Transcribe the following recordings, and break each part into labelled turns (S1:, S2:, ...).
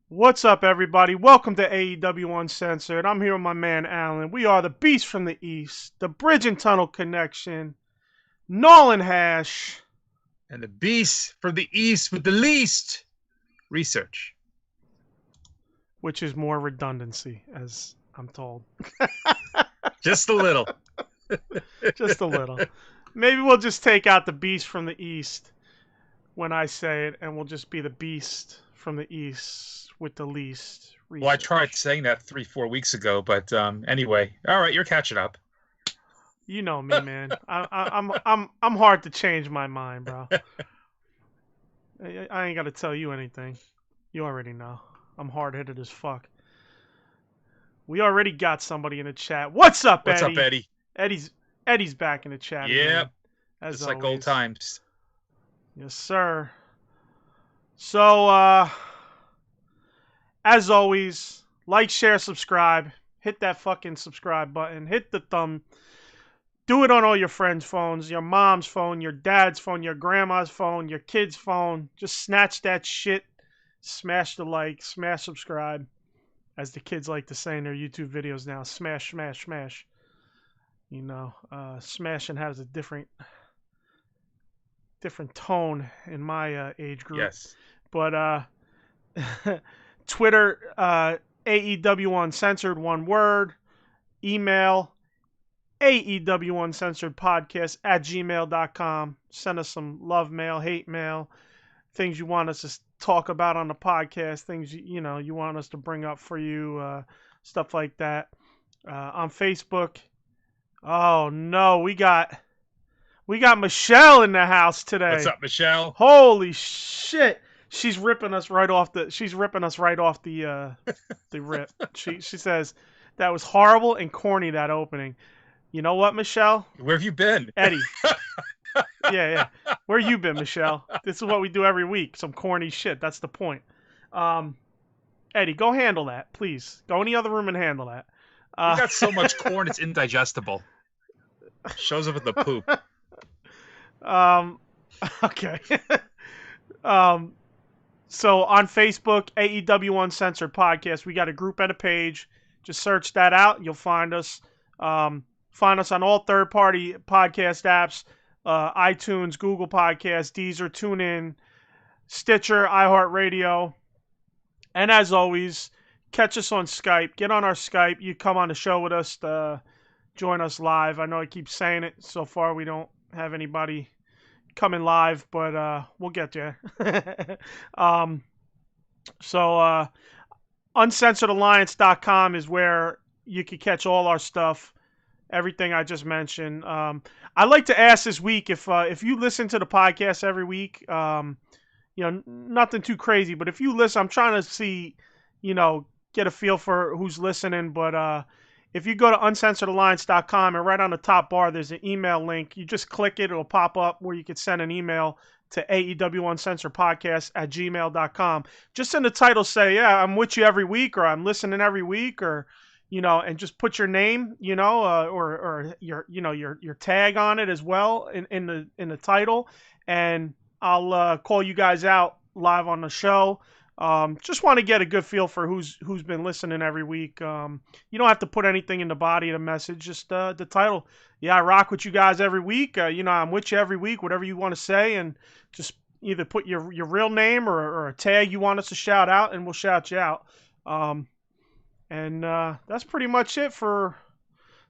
S1: What's up, everybody? Welcome to AEW Uncensored. I'm here with my man, Alan. We are the Beast from the East, the Bridge and Tunnel Connection, Nolan Hash,
S2: and the beast from the East with the least research.
S1: which is more redundancy, as I'm told.
S2: Just a little.
S1: Just a little. Maybe we'll just take out the Beast from the East when I say it, and we'll just be the Beast from the East with the least research.
S2: Well, I tried saying that 3-4 weeks ago, but anyway. All right, you're catching up.
S1: You know me, man. I'm hard to change my mind, bro. I ain't got to tell you anything. You already know. I'm hard-headed as fuck. We already got somebody in the chat. What's up, Eddie?
S2: What's up, Eddie?
S1: Eddie's back in the chat.
S2: Yep.
S1: As
S2: just like old times.
S1: Yes, sir. So, as always, like, share, subscribe. Hit that fucking subscribe button. Hit the thumb. Do it on all your friends' phones, your mom's phone, your dad's phone, your grandma's phone, your kid's phone. Just snatch that shit. Smash the like, smash subscribe. As the kids like to say in their YouTube videos now, smash, smash, smash. You know, smashing has a different tone in my age group.
S2: Yes.
S1: But Twitter, AEW Uncensored, one word. Email, AEW Uncensored Podcast at gmail.com. Send us some love mail, hate mail, things you want us to talk about on the podcast, things you want us to bring up for you, stuff like that. On Facebook. Oh no, we got Michelle in the house today.
S2: What's up, Michelle?
S1: Holy shit. She's ripping us right off the rip. She says that was horrible and corny, that opening. You know what, Michelle?
S2: Where have you been?
S1: Eddie. Yeah. Where you been, Michelle? This is what we do every week. Some corny shit. That's the point. Eddie, go handle that, please. Go in the other room and handle that.
S2: You got so much corn, it's indigestible. Shows up in the poop.
S1: Okay. So on Facebook, AEW Uncensored Podcast, we got a group and a page. Just search that out. You'll find us. Find us on all third-party podcast apps, iTunes, Google Podcasts, Deezer, TuneIn, Stitcher, iHeart Radio. And as always, catch us on Skype. Get on our Skype. You come on the show with us to join us live. I know I keep saying it. So far, we don't have anybody coming live, but we'll get there. So uncensoredalliance.com is where you can catch all our stuff, everything I just mentioned. I'd like to ask this week if you listen to the podcast every week, nothing too crazy, but if you listen, I'm trying to see, get a feel for who's listening, but if you go to uncensoredalliance.com and right on the top bar, there's an email link. You just click it. It'll pop up where you can send an email to AEW Uncensored Podcast at gmail.com. Just in the title, say, yeah, I'm with you every week, or I'm listening every week, or, and just put your name, or your tag on it as well in the title. And I'll call you guys out live on the show. Just want to get a good feel for who's been listening every week. You don't have to put anything in the body of the message, just the title. Yeah, I rock with you guys every week. I'm with you every week, whatever you want to say, and just either put your real name or a tag you want us to shout out, and we'll shout you out. And that's pretty much it for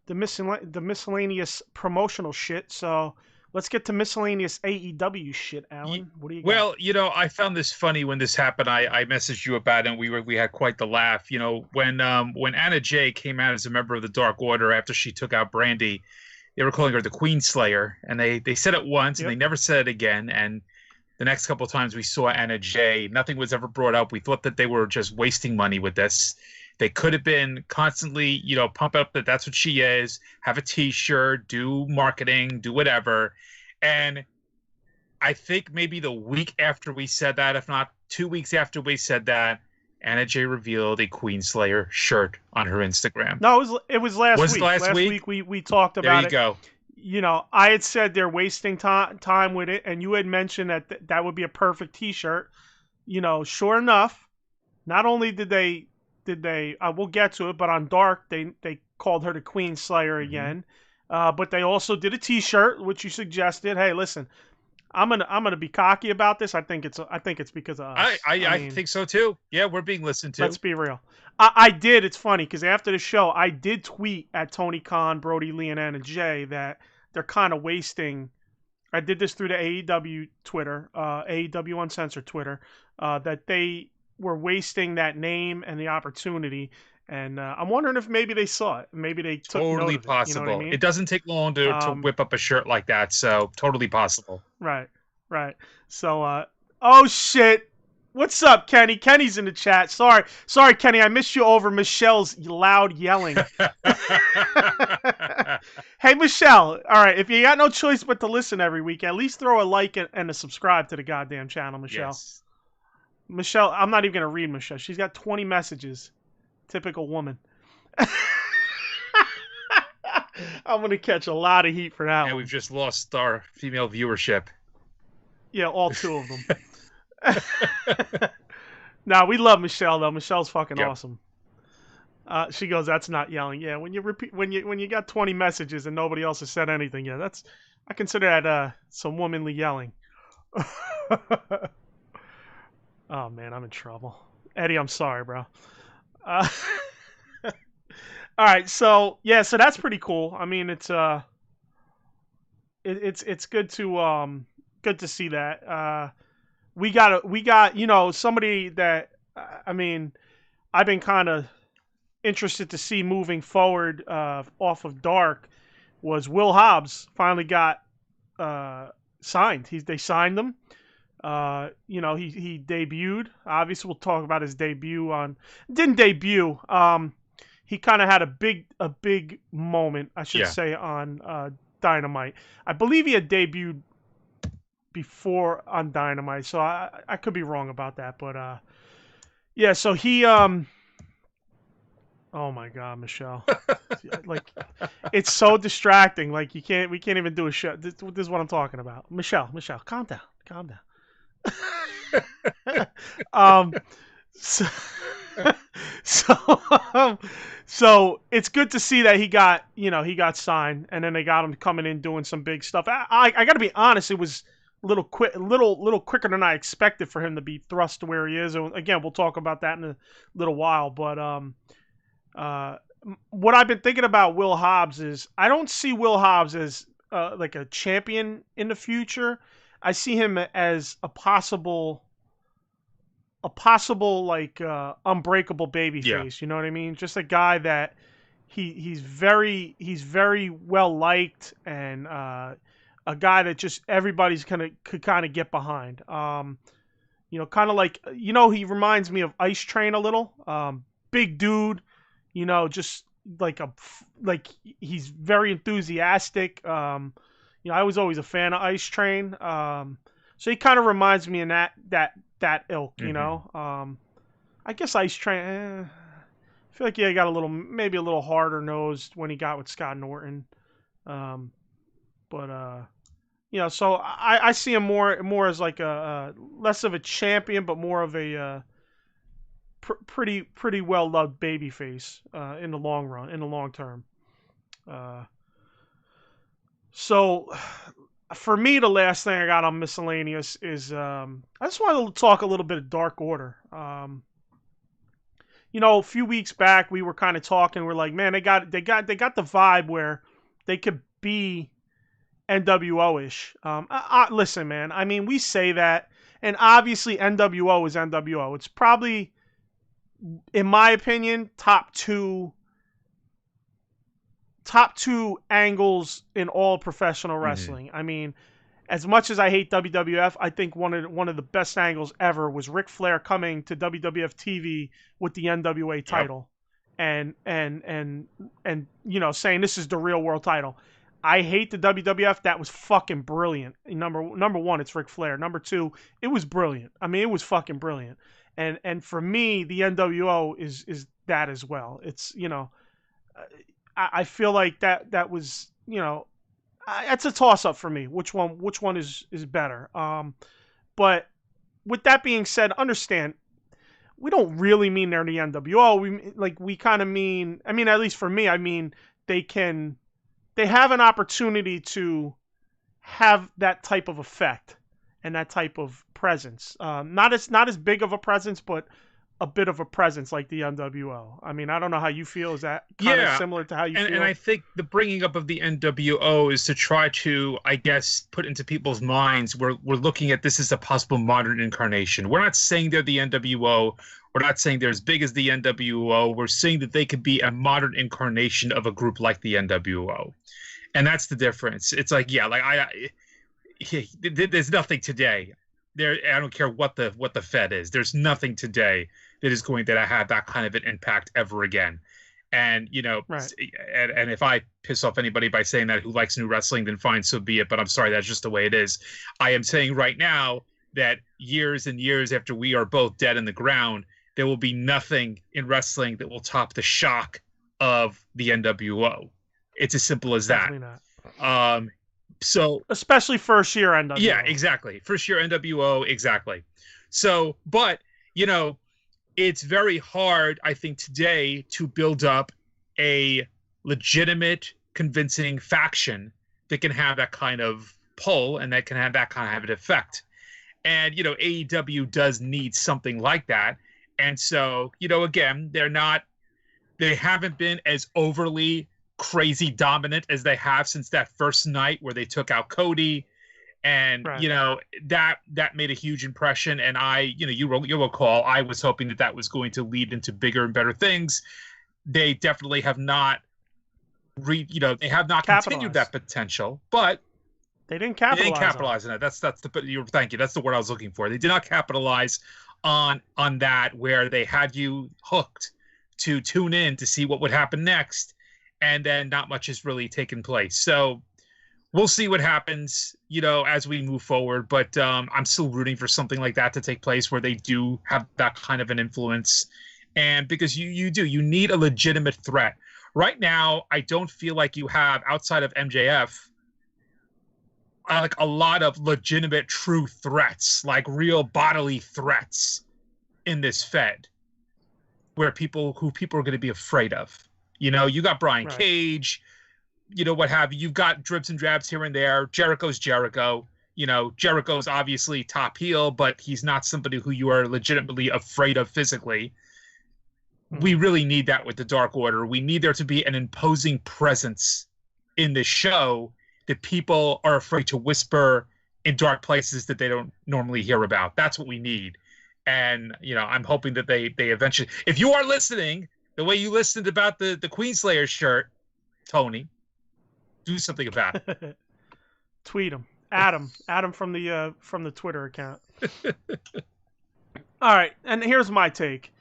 S1: the miscellaneous promotional shit. So let's get to miscellaneous AEW shit, Alan. What do you got?
S2: Well, I found this funny when this happened. I messaged you about it, and we had quite the laugh. When Anna Jay came out as a member of the Dark Order after she took out Brandy, they were calling her the Queen Slayer, and they said it once, and they never said it again. And the next couple of times we saw Anna Jay, nothing was ever brought up. We thought that they were just wasting money with this. They could have been constantly, pump up that that's what she is, have a T-shirt, do marketing, do whatever. And I think maybe the week after we said that, if not 2 weeks after we said that, Anna Jay revealed a Queen Slayer shirt on her Instagram.
S1: No, it was last week.
S2: Was it last week?
S1: We talked about it.
S2: There you
S1: go. I had said they're wasting time with it, and you had mentioned that would be a perfect T-shirt. Sure enough, Not only did they we'll get to it, but on Dark they called her the Queen Slayer again. But they also did a T-shirt, which you suggested. Hey, listen, I'm gonna be cocky about this. I think it's because of us.
S2: I mean, think so too. Yeah, we're being listened to.
S1: Let's be real. I did. It's funny because after the show, I did tweet at Tony Khan, Brodie, Lee, and Anna Jay that they're kind of wasting. I did this through the AEW Twitter, AEW Uncensored Twitter, that they were wasting that name and the opportunity. And I'm wondering if maybe they saw it. Maybe they took
S2: totally
S1: note of
S2: possible.
S1: It, you know what I mean?
S2: It doesn't take long to whip up a shirt like that, so totally possible.
S1: Right. So, oh shit. What's up, Kenny? Kenny's in the chat. Sorry, Kenny. I missed you over Michelle's loud yelling. Hey, Michelle. All right, if you got no choice but to listen every week, at least throw a like and a subscribe to the goddamn channel, Michelle.
S2: Yes.
S1: Michelle, I'm not even going to read Michelle. She's got 20 messages. Typical woman. I'm going to catch a lot of heat for that one.
S2: We've just lost our female viewership.
S1: Yeah, all two of them. Nah, we love Michelle though. Michelle's fucking awesome. She goes, "That's not yelling." Yeah, when you got 20 messages and nobody else has said anything, yeah, I consider that some womanly yelling. Oh man, I'm in trouble. Eddie, I'm sorry, bro. All right, so that's pretty cool. I mean, it's good to see that. We got somebody that I mean, I've been kind of interested to see moving forward off of Dark was Will Hobbs finally got signed. They signed him. He debuted. Obviously, we'll talk about his debut didn't debut. He kind of had a big moment, I should say, on Dynamite. I believe he had debuted before on Dynamite, so I could be wrong about that, but so he oh my god, Michelle. Like, it's so distracting. Like, we can't even do a show. This is what I'm talking about. Michelle, calm down. So it's good to see that he got signed, and then they got him coming in doing some big stuff. I got to be honest, it was a little quicker than I expected for him to be thrust to where he is. And again, we'll talk about that in a little while. But what I've been thinking about Will Hobbs is I don't see Will Hobbs as like a champion in the future. I see him as a possible like unbreakable babyface. You know what I mean? Just a guy that he's very well liked, and a guy that just everybody's could kind of get behind. Kind of like, he reminds me of Ice Train a little. Big dude, just like he's very enthusiastic. I was always a fan of Ice Train. So he kind of reminds me in that ilk, I guess Ice Train, I feel like he got maybe a little harder nosed when he got with Scott Norton. So I see him more as like a less of a champion, but more of a pretty well loved babyface in the long run, in the long term. So for me, the last thing I got on miscellaneous is I just wanted to talk a little bit of Dark Order. A few weeks back we were kind of talking. We're like, man, they got the vibe where they could be NWO-ish. Listen, man. I mean, we say that, and obviously NWO is NWO. It's probably, in my opinion, top two angles in all professional wrestling. I mean, as much as I hate WWF, I think one of the best angles ever was Ric Flair coming to WWF TV with the NWA title, and saying this is the real world title. I hate the WWF. That was fucking brilliant. Number one, it's Ric Flair. Number two, it was brilliant. I mean, it was fucking brilliant. And for me, the NWO is that as well. It's, I feel like that was, it's a toss up for me. Which one is better? But with that being said, understand we don't really mean they're the NWO. We kind of mean, I mean, at least for me, I mean, they have an opportunity to have that type of effect and that type of presence. Not as big of a presence, but a bit of a presence like the NWO. I mean, I don't know how you feel. Is that kind of similar to how you feel?
S2: And I think the bringing up of the NWO is to try to, I guess, put into people's minds we're looking at this as a possible modern incarnation. We're not saying they're the NWO. We're not saying they're as big as the NWO. We're saying that they could be a modern incarnation of a group like the NWO. And that's the difference. It's like, there's nothing today. I don't care what the Fed is. There's nothing today that is going to have that kind of an impact ever again. And,
S1: right.
S2: and if I piss off anybody by saying that who likes new wrestling, then fine, so be it. But I'm sorry, that's just the way it is. I am saying right now that years and years after we are both dead in the ground, there will be nothing in wrestling that will top the shock of the NWO. It's as simple as that.
S1: Definitely not.
S2: So
S1: especially first year NWO.
S2: Yeah, exactly. First year NWO, exactly. So, but it's very hard, I think, today to build up a legitimate, convincing faction that can have that kind of pull and that can have that kind of an effect. And AEW does need something like that. And so, again, they haven't been as overly crazy dominant as they have since that first night where they took out Cody, and right. That made a huge impression. And you'll recall, I was hoping that was going to lead into bigger and better things. They definitely have not they have not continued that potential, but
S1: they didn't capitalize
S2: on it. That's thank you. That's the word I was looking for. They did not capitalize on that, where they had you hooked to tune in to see what would happen next. And then not much has really taken place. So we'll see what happens, as we move forward. But I'm still rooting for something like that to take place, where they do have that kind of an influence. And because you need a legitimate threat. Right now, I don't feel like you have, outside of MJF, like a lot of legitimate, true threats, like real bodily threats in this Fed, where people are going to be afraid of. You got Brian right. Cage, what have you. You've got dribs and drabs here and there. Jericho's Jericho. Jericho's obviously top heel, but he's not somebody who you are legitimately afraid of physically. Mm-hmm. We really need that with the Dark Order. We need there to be an imposing presence in this show that people are afraid to whisper in dark places that they don't normally hear about. That's what we need. And, I'm hoping that they eventually, if you are listening, the way you listened about the Queenslayer shirt, Tony, do something about it.
S1: Tweet him. Adam from the Twitter account. All right, and here's my take.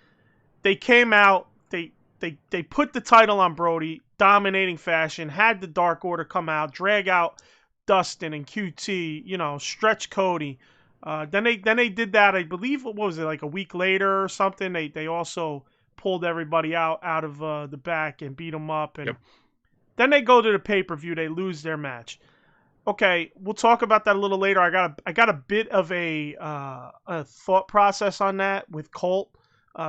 S1: They came out, they put the title on Brodie, dominating fashion, had the Dark Order come out, drag out Dustin and QT, stretch Cody. Then they did that, I believe, what was it, like a week later or something? They also pulled everybody out of the back and beat them up, and then they go to the pay-per-view. They lose their match. Okay, we'll talk about that a little later. I got a bit of a thought process on that with Colt.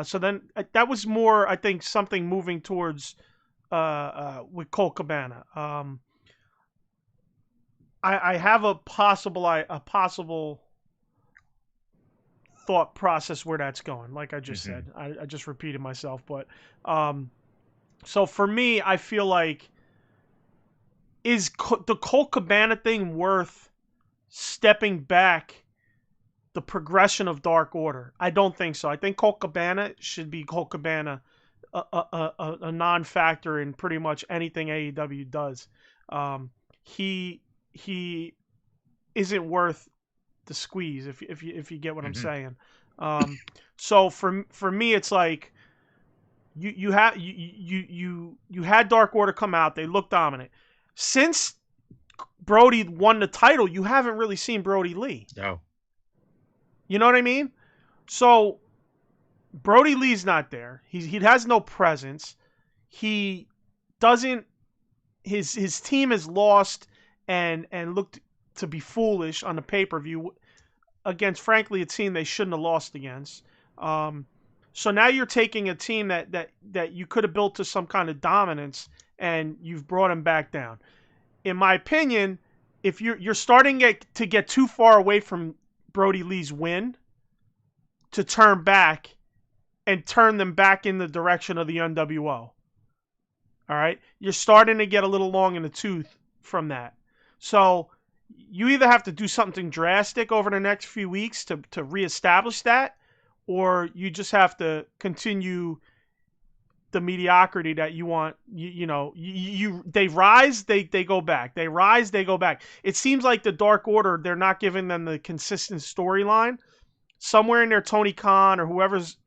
S1: So then that was more, I think, something moving towards with Colt Cabana. I have a possible thought process where that's going. Like I just said, I just repeated myself, but so for me, I feel like, is the Colt Cabana thing worth stepping back the progression of Dark Order? I don't think so. I think Colt Cabana should be Colt Cabana, a non-factor in pretty much anything AEW does. He isn't worth the squeeze, if you get what I'm saying. So for me, it's like you had Dark Order come out. They looked dominant. Since Brodie won the title, you haven't really seen Brodie Lee.
S2: No.
S1: You know what I mean? So Brodie Lee's not there. He has no presence. He doesn't. His team has lost and looked to be foolish on the pay-per-view against, frankly, a team they shouldn't have lost against. So now you're taking a team that you could have built to some kind of dominance, and you've brought them back down. In my opinion, if you're starting to get too far away from Brodie Lee's win to turn back and turn them back in the direction of the NWO. All right? You're starting to get a little long in the tooth from that. So you either have to do something drastic over the next few weeks to reestablish that, or you just have to continue the mediocrity that you want. They rise, they go back. They rise, they go back. It seems like the Dark Order, they're not giving them the consistent storyline. Somewhere in there, Tony Khan or whoever's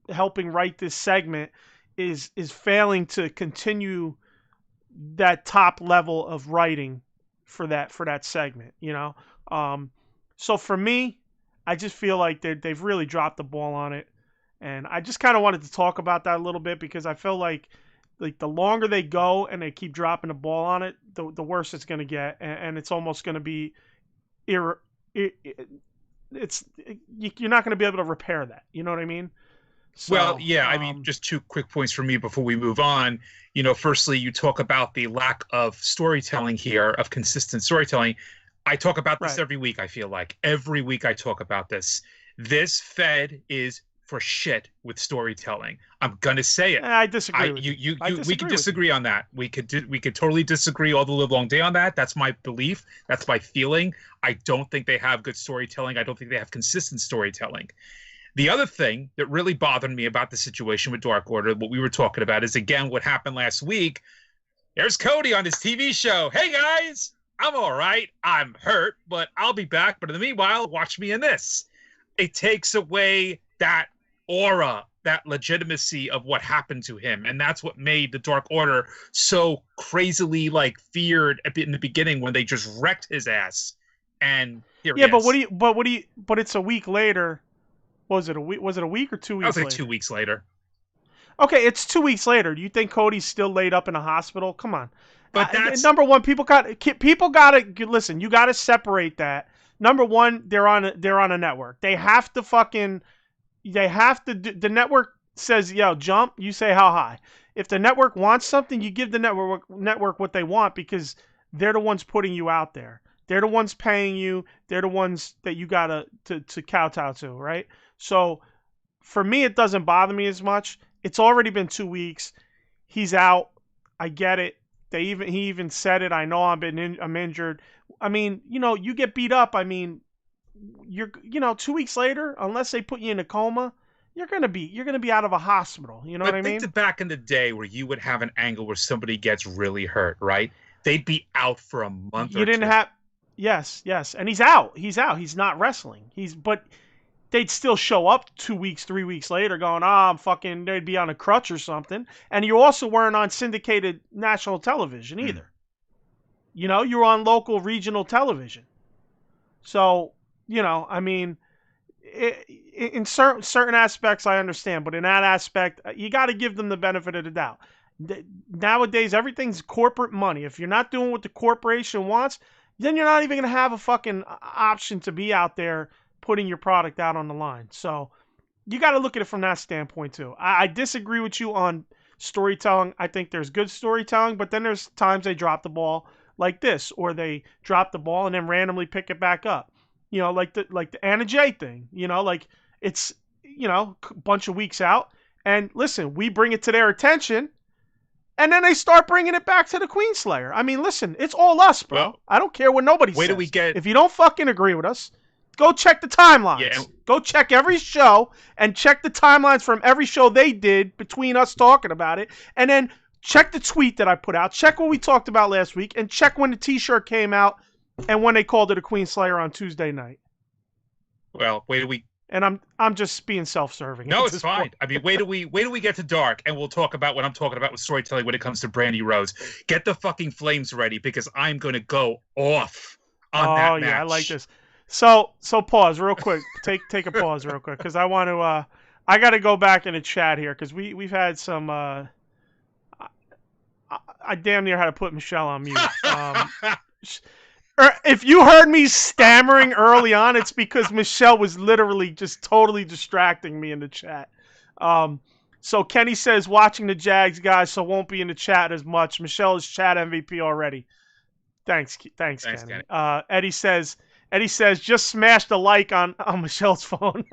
S1: helping write this segment is failing to continue that top level of writing for that segment. So for me, I just feel like they've really dropped the ball on it. And I just kind of wanted to talk about that a little bit because I feel like the longer they go and they keep dropping the ball on it, the worse it's going to get. And it's almost going to be you're not going to be able to repair that. You know what I mean? So,
S2: well, yeah, I mean, just 2 quick points for me before we move on. Firstly, you talk about the lack of storytelling here, of consistent storytelling. I talk about this every week, I feel like. Every week I talk about this. This Fed is for shit with storytelling. I'm going to say it.
S1: I disagree with
S2: you. We could disagree on that. We could totally disagree all the live long day on that. That's my belief. That's my feeling. I don't think they have good storytelling. I don't think they have consistent storytelling. The other thing that really bothered me about the situation with Dark Order, what we were talking about, is, again, what happened last week. There's Cody on his TV show. Hey, guys, I'm all right. I'm hurt, but I'll be back. But in the meanwhile, watch me in this. It takes away that aura, that legitimacy of what happened to him. And that's what made the Dark Order so crazily, feared in the beginning when they just wrecked his ass. And here he is.
S1: But it's a week later. Was it a week or 2 weeks later?
S2: I was like 2 weeks later.
S1: Okay, it's 2 weeks later. Do you think Cody's still laid up in a hospital? Come on.
S2: But that's
S1: number one. People got to listen. You got to separate that. Number one, they're on a network. They have to the network says, yo, jump. You say how high. If the network wants something, you give the network what they want because they're the ones putting you out there. They're the ones paying you. They're the ones that you got to kowtow to, right? So for me, it doesn't bother me as much. It's already been 2 weeks. He's out. I get it. He even said it. I know I'm injured. I mean, you get beat up. I mean, 2 weeks later, unless they put you in a coma, you're gonna be out of a hospital. You know what I mean?
S2: Think back in the day where you would have an angle where somebody gets really hurt, right? They'd be out for a month. You didn't have.
S1: Yes, and he's out. He's not wrestling. But they'd still show up 2 weeks, 3 weeks later going, I'm fucking, they'd be on a crutch or something. And you also weren't on syndicated national television either. You were on local regional television. So, I mean, in certain aspects I understand, but in that aspect, you got to give them the benefit of the doubt. Nowadays, everything's corporate money. If you're not doing what the corporation wants, then you're not even going to have a fucking option to be out there putting your product out on the line. So you got to look at it from that standpoint too. I disagree with you on storytelling. I think there's good storytelling, but then there's times they drop the ball like this, or they drop the ball and then randomly pick it back up. Like the Anna Jay thing, it's, a bunch of weeks out. And listen, we bring it to their attention. And then they start bringing it back to the Queenslayer. I mean, listen, it's all us, bro. Well, I don't care what nobody says. If you don't fucking agree with us, go check the timelines. Yeah. Go check every show and check the timelines from every show they did between us talking about it. And then check the tweet that I put out. Check what we talked about last week. And check when the T-shirt came out and when they called it a Queenslayer on Tuesday night.
S2: Well,
S1: And I'm just being self-serving.
S2: No, it's fine. I mean, wait till we get to Dark, and we'll talk about what I'm talking about with storytelling when it comes to Brandy Rhodes. Get the fucking flames ready because I'm going to go off on that match. Oh yeah,
S1: I like this. So pause real quick. Take a pause real quick because I want to. I got to go back in the chat here because we've had some. I damn near had to put Michelle on mute. If you heard me stammering early on, it's because Michelle was literally just totally distracting me in the chat. So Kenny says watching the Jags guys, so won't be in the chat as much. Michelle is chat MVP already. Thanks Kenny. Eddie says just smash the like on Michelle's phone.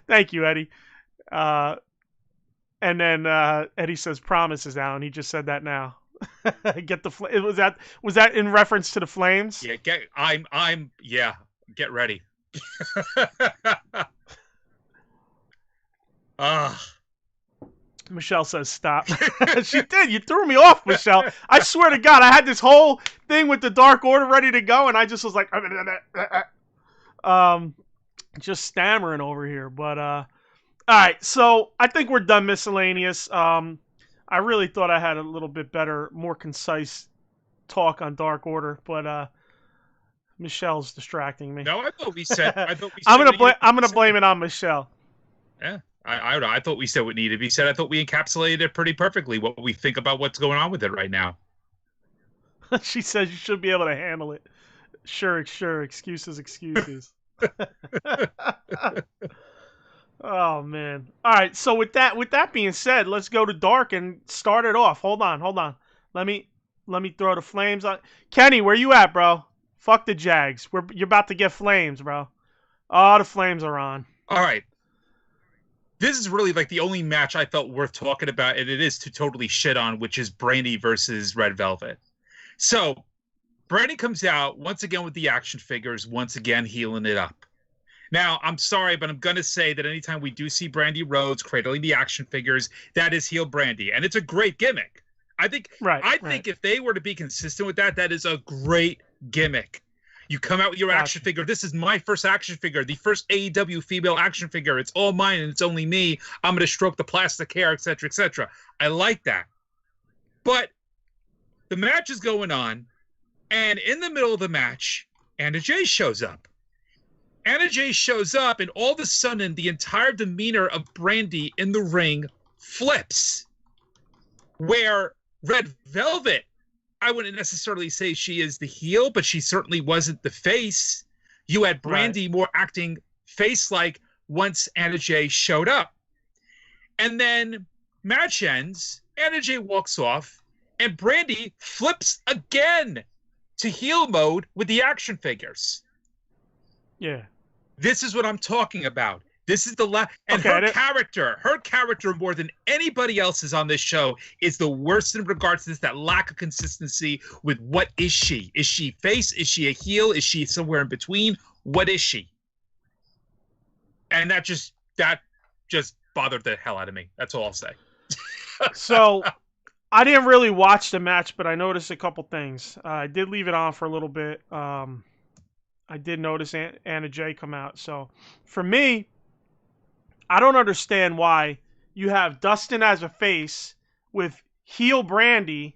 S1: Thank you, Eddie. And then Eddie says promises now, and he just said that now. Get the was that in reference to the Flames?
S2: Yeah, get ready.
S1: Michelle says stop. She did. You threw me off, Michelle. I swear to God, I had this whole thing with the Dark Order ready to go, and I just was like, just stammering over here. But all right, so I think we're done miscellaneous. I really thought I had a little bit better, more concise talk on Dark Order, but Michelle's distracting me.
S2: No, I thought we said.
S1: I'm gonna blame it on Michelle.
S2: Yeah, I thought we said what needed to be said. I thought we encapsulated it pretty perfectly. What we think about what's going on with it right now.
S1: She says you should be able to handle it. Sure. Excuses. Oh man! All right. So with that being said, let's go to Dark and start it off. Hold on. Let me throw the Flames on. Kenny, where you at, bro? Fuck the Jags. You're about to get Flames, bro. Oh, the Flames are on.
S2: All right. This is really like the only match I felt worth talking about, and it is to totally shit on, which is Brandi versus Red Velvet. So, Brandi comes out once again with the action figures, once again healing it up. Now, I'm sorry, but I'm going to say that anytime we do see Brandi Rhodes cradling the action figures, that is heel Brandi, and it's a great gimmick. I think if they were to be consistent with that, that is a great gimmick. You come out with your action figure. This is my first action figure, the first AEW female action figure. It's all mine and it's only me. I'm going to stroke the plastic hair, etc., etc. I like that. But the match is going on, and in the middle of the match, Anna Jay shows up. Anna Jay shows up, and all of a sudden, the entire demeanor of Brandi in the ring flips. Where Red Velvet, I wouldn't necessarily say she is the heel, but she certainly wasn't the face. You had Brandi more acting face-like once Anna Jay showed up. And then match ends, Anna Jay walks off, and Brandi flips again to heel mode with the action figures.
S1: Yeah.
S2: This is what I'm talking about. This is the her character more than anybody else's on this show is the worst in regards to this, that lack of consistency with what is she? Is she face? Is she a heel? Is she somewhere in between? What is she? And that just bothered the hell out of me. That's all I'll say.
S1: So I didn't really watch the match, but I noticed a couple things. I did leave it on for a little bit. I did notice Anna Jay come out. So for me, I don't understand why you have Dustin as a face with heel Brandi,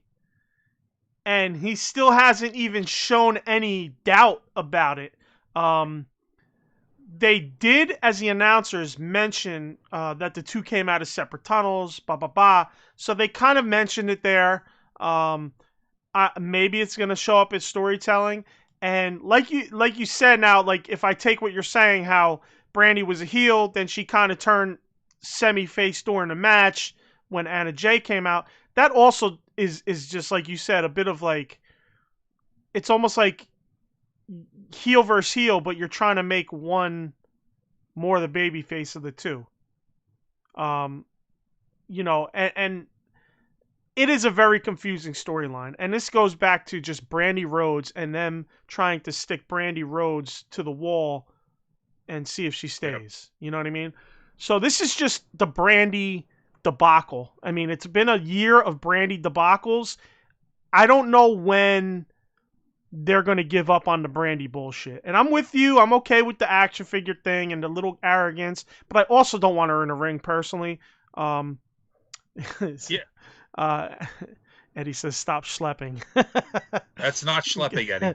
S1: and he still hasn't even shown any doubt about it. They did, as the announcers, mention that the two came out of separate tunnels, So they kind of mentioned it there. Maybe it's going to show up as storytelling. And like you said now, like if I take what you're saying, how Brandi was a heel, then she kind of turned semi-face during the match when Anna Jay came out. That also is just like you said, a bit of like, it's almost like heel versus heel, but you're trying to make one more the baby face of the two. And it is a very confusing storyline. And this goes back to just Brandi Rhodes and them trying to stick Brandi Rhodes to the wall and see if she stays. Yep. You know what I mean? So this is just the Brandi debacle. I mean, it's been a year of Brandi debacles. I don't know when they're going to give up on the Brandi bullshit. And I'm with you. I'm okay with the action figure thing and the little arrogance, but I also don't want her in a ring personally. Eddie says, stop schlepping.
S2: That's not schlepping, Eddie.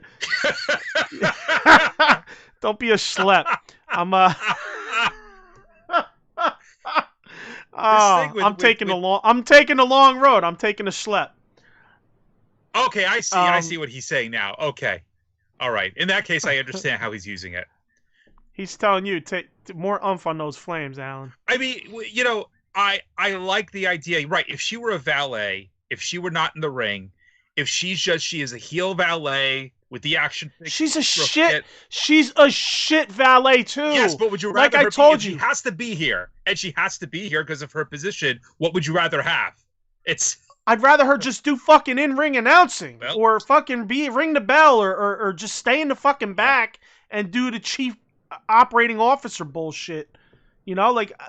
S1: Don't be a schlep. I'm taking the long road. I'm taking a schlep.
S2: Okay, I see. I see what he's saying now. Okay. All right. In that case, I understand how he's using it.
S1: He's telling you, take more oomph on those flames, Alan.
S2: I mean, I like the idea. Right. If she were a valet, if she were not in the ring, if she is a heel valet with the action figure.
S1: She's a shit. She's a shit valet too.
S2: Yes, but would you rather her if she has to be here, and she has to be here because of her position, what would you rather have?
S1: I'd rather her just do fucking in-ring announcing, or fucking ring the bell, or just stay in the fucking back and do the chief operating officer bullshit. You know, like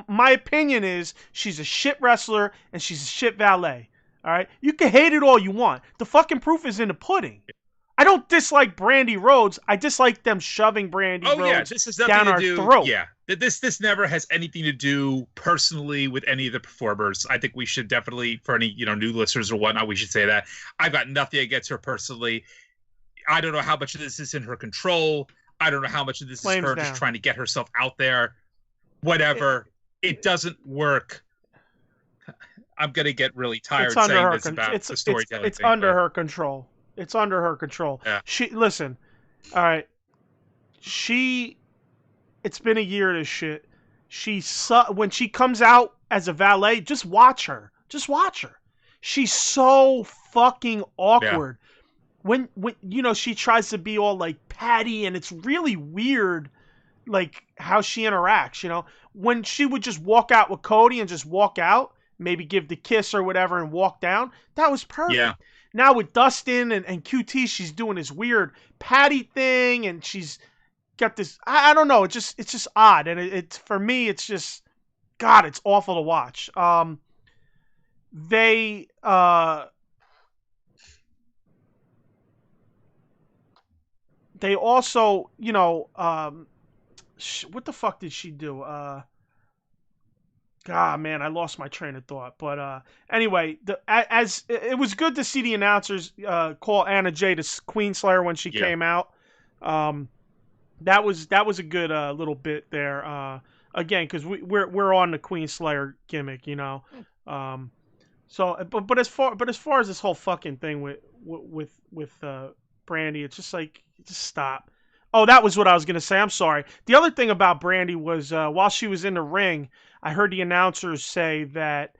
S1: my opinion is she's a shit wrestler and she's a shit valet. All right, you can hate it all you want. The fucking proof is in the pudding. I don't dislike Brandi Rhodes. I dislike them shoving Brandi Rhodes down our throat.
S2: Yeah, this never has anything to do personally with any of the performers. I think we should definitely, for any new listeners or whatnot, we should say that. I've got nothing against her personally. I don't know how much of this is in her control. I don't know how much of this is her just trying to get herself out there. Whatever. It doesn't work. I'm going to get really tired saying this about the storytelling.
S1: It's under her control. It's under her control.
S2: Yeah.
S1: Listen, all right. It's been a year of this shit. When she comes out as a valet, just watch her. Just watch her. She's so fucking awkward. Yeah. When she tries to be all like Patty, and it's really weird, like how she interacts. When she would just walk out with Cody and just walk out, maybe give the kiss or whatever and walk down, that was perfect.
S2: Yeah.
S1: Now with Dustin and QT, she's doing this weird Patty thing, and she's got this. I don't know. It's just odd, and it's for me. It's just God. It's awful to watch. They also, what the fuck did she do? God, man, I lost my train of thought. But anyway, as it was good to see the announcers call Anna Jay the Queen Slayer when she came out. That was a good little bit there. Again, because we're on the Queen Slayer gimmick, So, but as far as this whole fucking thing with Brandi, it's just like, just stop. Oh, that was what I was gonna say. I'm sorry. The other thing about Brandi was while she was in the ring, I heard the announcers say that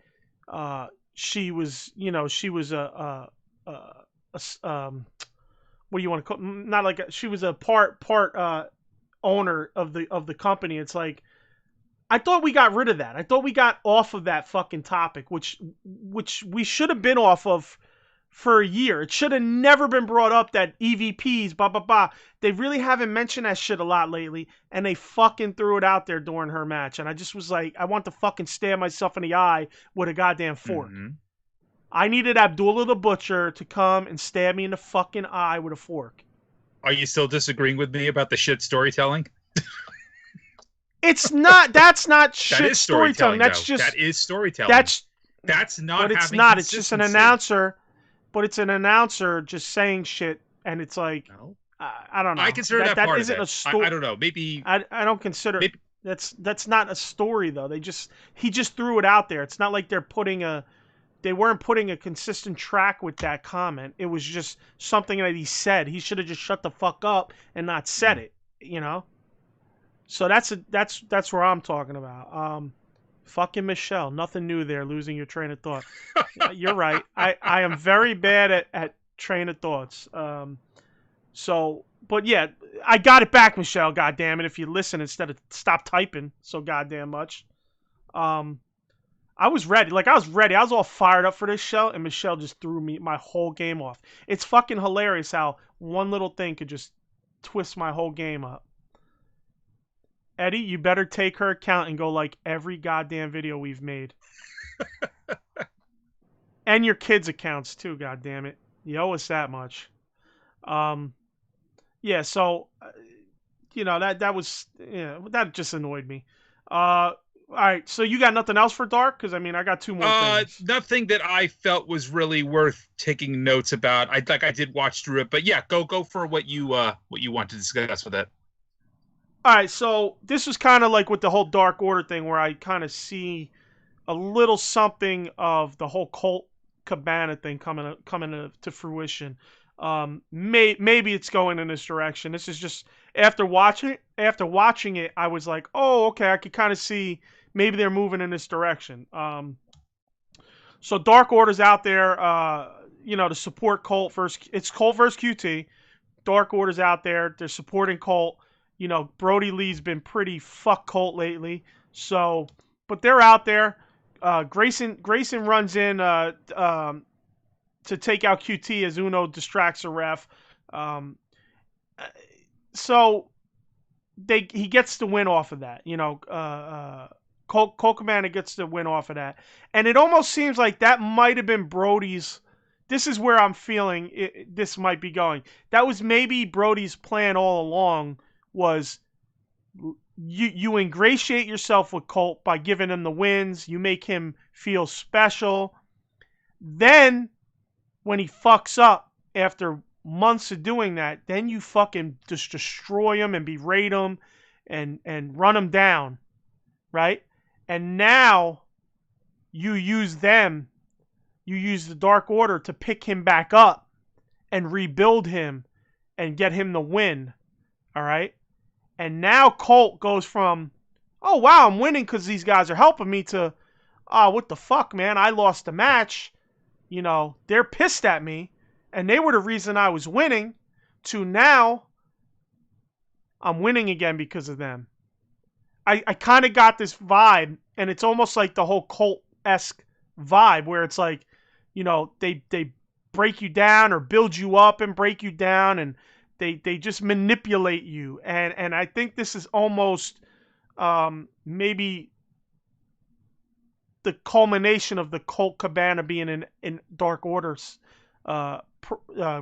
S1: she was a what do you want to call it? Not like she was a part owner of the company. It's like, I thought we got rid of that. I thought we got off of that fucking topic, which we should have been off of for a year. It should have never been brought up that EVPs, blah, blah, blah. They really haven't mentioned that shit a lot lately, and they fucking threw it out there during her match. And I just was like, I want to fucking stab myself in the eye with a goddamn fork. Mm-hmm. I needed Abdullah the Butcher to come and stab me in the fucking eye with a fork.
S2: Are you still disagreeing with me about the shit storytelling?
S1: It's not. That's not shit that is storytelling. That
S2: is storytelling. That's not.
S1: But it's not. It's just an announcer. But it's an announcer just saying shit, and it's like, no. I don't know.
S2: I consider that part
S1: isn't
S2: of it.
S1: A story.
S2: I don't know. Maybe
S1: I don't consider that's not a story though. He just threw it out there. It's not like they weren't putting a consistent track with that comment. It was just something that he said. He should have just shut the fuck up and not said it. So that's where I'm talking about. Fucking Michelle, nothing new there. Losing your train of thought. You're right. I am very bad at train of thoughts. But yeah, I got it back, Michelle. God damn it! If you listen instead of stop typing so goddamn much. I was ready. I was all fired up for this show, and Michelle just threw my whole game off. It's fucking hilarious how one little thing could just twist my whole game up. Eddie, you better take her account and go like every goddamn video we've made. And your kids' accounts too, goddamn it. You owe us that much. Yeah, so that just annoyed me. All right, so you got nothing else for Dark? Because I got two more things.
S2: Nothing that I felt was really worth taking notes about. I did watch through it, but yeah, go for what you want to discuss with it.
S1: All right, so this was kind of like with the whole Dark Order thing, where I kind of see a little something of the whole Colt Cabana thing coming to fruition. Maybe it's going in this direction. This is just after watching it, I was like, oh, okay, I could kind of see maybe they're moving in this direction. So Dark Order's out there, to support Colt versus. It's Colt versus QT. Dark Order's out there. They're supporting Colt. Brodie Lee's been pretty fuck Colt lately. So, but they're out there. Grayson runs in to take out QT as Uno distracts a ref. So he gets the win off of that. Colt Cabana gets the win off of that. And it almost seems like that might have been Brodie's. This is where I'm feeling this might be going. That was maybe Brodie's plan all along, was you ingratiate yourself with Colt by giving him the wins. You make him feel special. Then when he fucks up after months of doing that, then you fucking just destroy him and berate him and run him down, right? And now you use the Dark Order to pick him back up and rebuild him and get him the win, all right? And now Colt goes from, oh, wow, I'm winning because these guys are helping me, to, oh, what the fuck, man? I lost the match. They're pissed at me, and they were the reason I was winning, to now I'm winning again because of them. I kind of got this vibe, and it's almost like the whole Colt-esque vibe, where it's like, they break you down or build you up and break you down, and they just manipulate you. And I think this is almost maybe the culmination of the Colt Cabana being in Dark Order's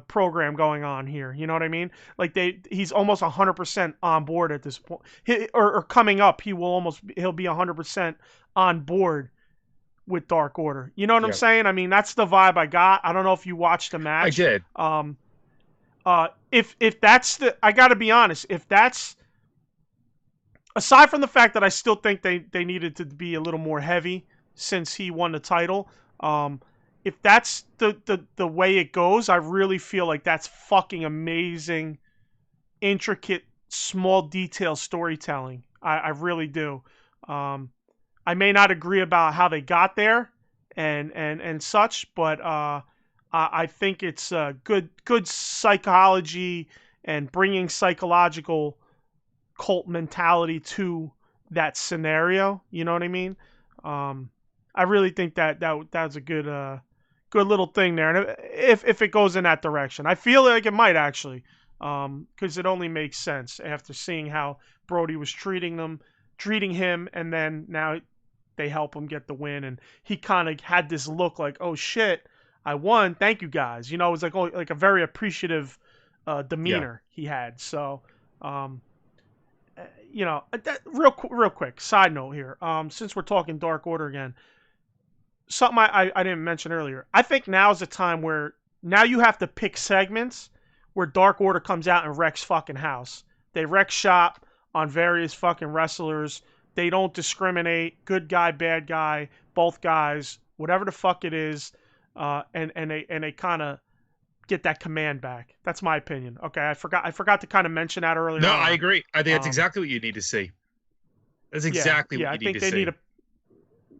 S1: program going on here. You know what I mean? Like he's almost 100% on board at this point, or coming up. He'll be 100% on board with Dark Order. You know what I'm saying? I mean, that's the vibe I got. I don't know if you watched the match.
S2: I did.
S1: If that's I got to be honest, if that's, aside from the fact that I still think they needed to be a little more heavy since he won the title, if that's the way it goes, I really feel like that's fucking amazing, intricate, small detail storytelling. I really do. I may not agree about how they got there and such, but I think it's good psychology and bringing psychological Colt mentality to that scenario. You know what I mean? I really think that's a good little thing there, and if it goes in that direction, I feel like it might actually, because it only makes sense after seeing how Brodie was treating him, and then now they help him get the win, and he kind of had this look like, oh shit, I won, thank you guys. It was like a very appreciative demeanor he had. So, real quick side note here. Since we're talking Dark Order again, something I didn't mention earlier. I think now is the time where now you have to pick segments where Dark Order comes out and wrecks fucking house. They wreck shop on various fucking wrestlers. They don't discriminate, good guy, bad guy, both guys, whatever the fuck it is, and they kind of get that command back. That's my opinion. Okay, I forgot to kind of mention that earlier.
S2: No, I agree. I think that's exactly what you need to see. That's exactly what you need to see.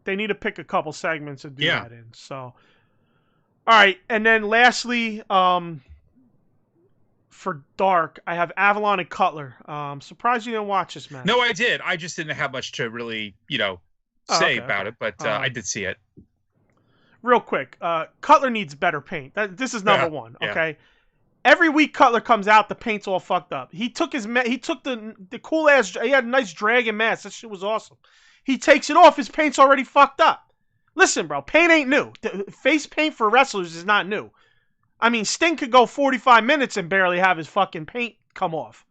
S2: They need to pick a couple segments and do that in. So, all right, and then lastly, for Dark, I have Avalon and Cutler. Surprised you didn't watch this match. No, I did. I just didn't have much to really, say about it, but I did see it.
S1: Real quick, Cutler needs better paint. This is number one. Okay, every week Cutler comes out, the paint's all fucked up. He took the cool ass. He had a nice dragon mask. That shit was awesome. He takes it off. His paint's already fucked up. Listen, bro, paint ain't new. Face paint for wrestlers is not new. I mean, Sting could go 45 minutes and barely have his fucking paint come off.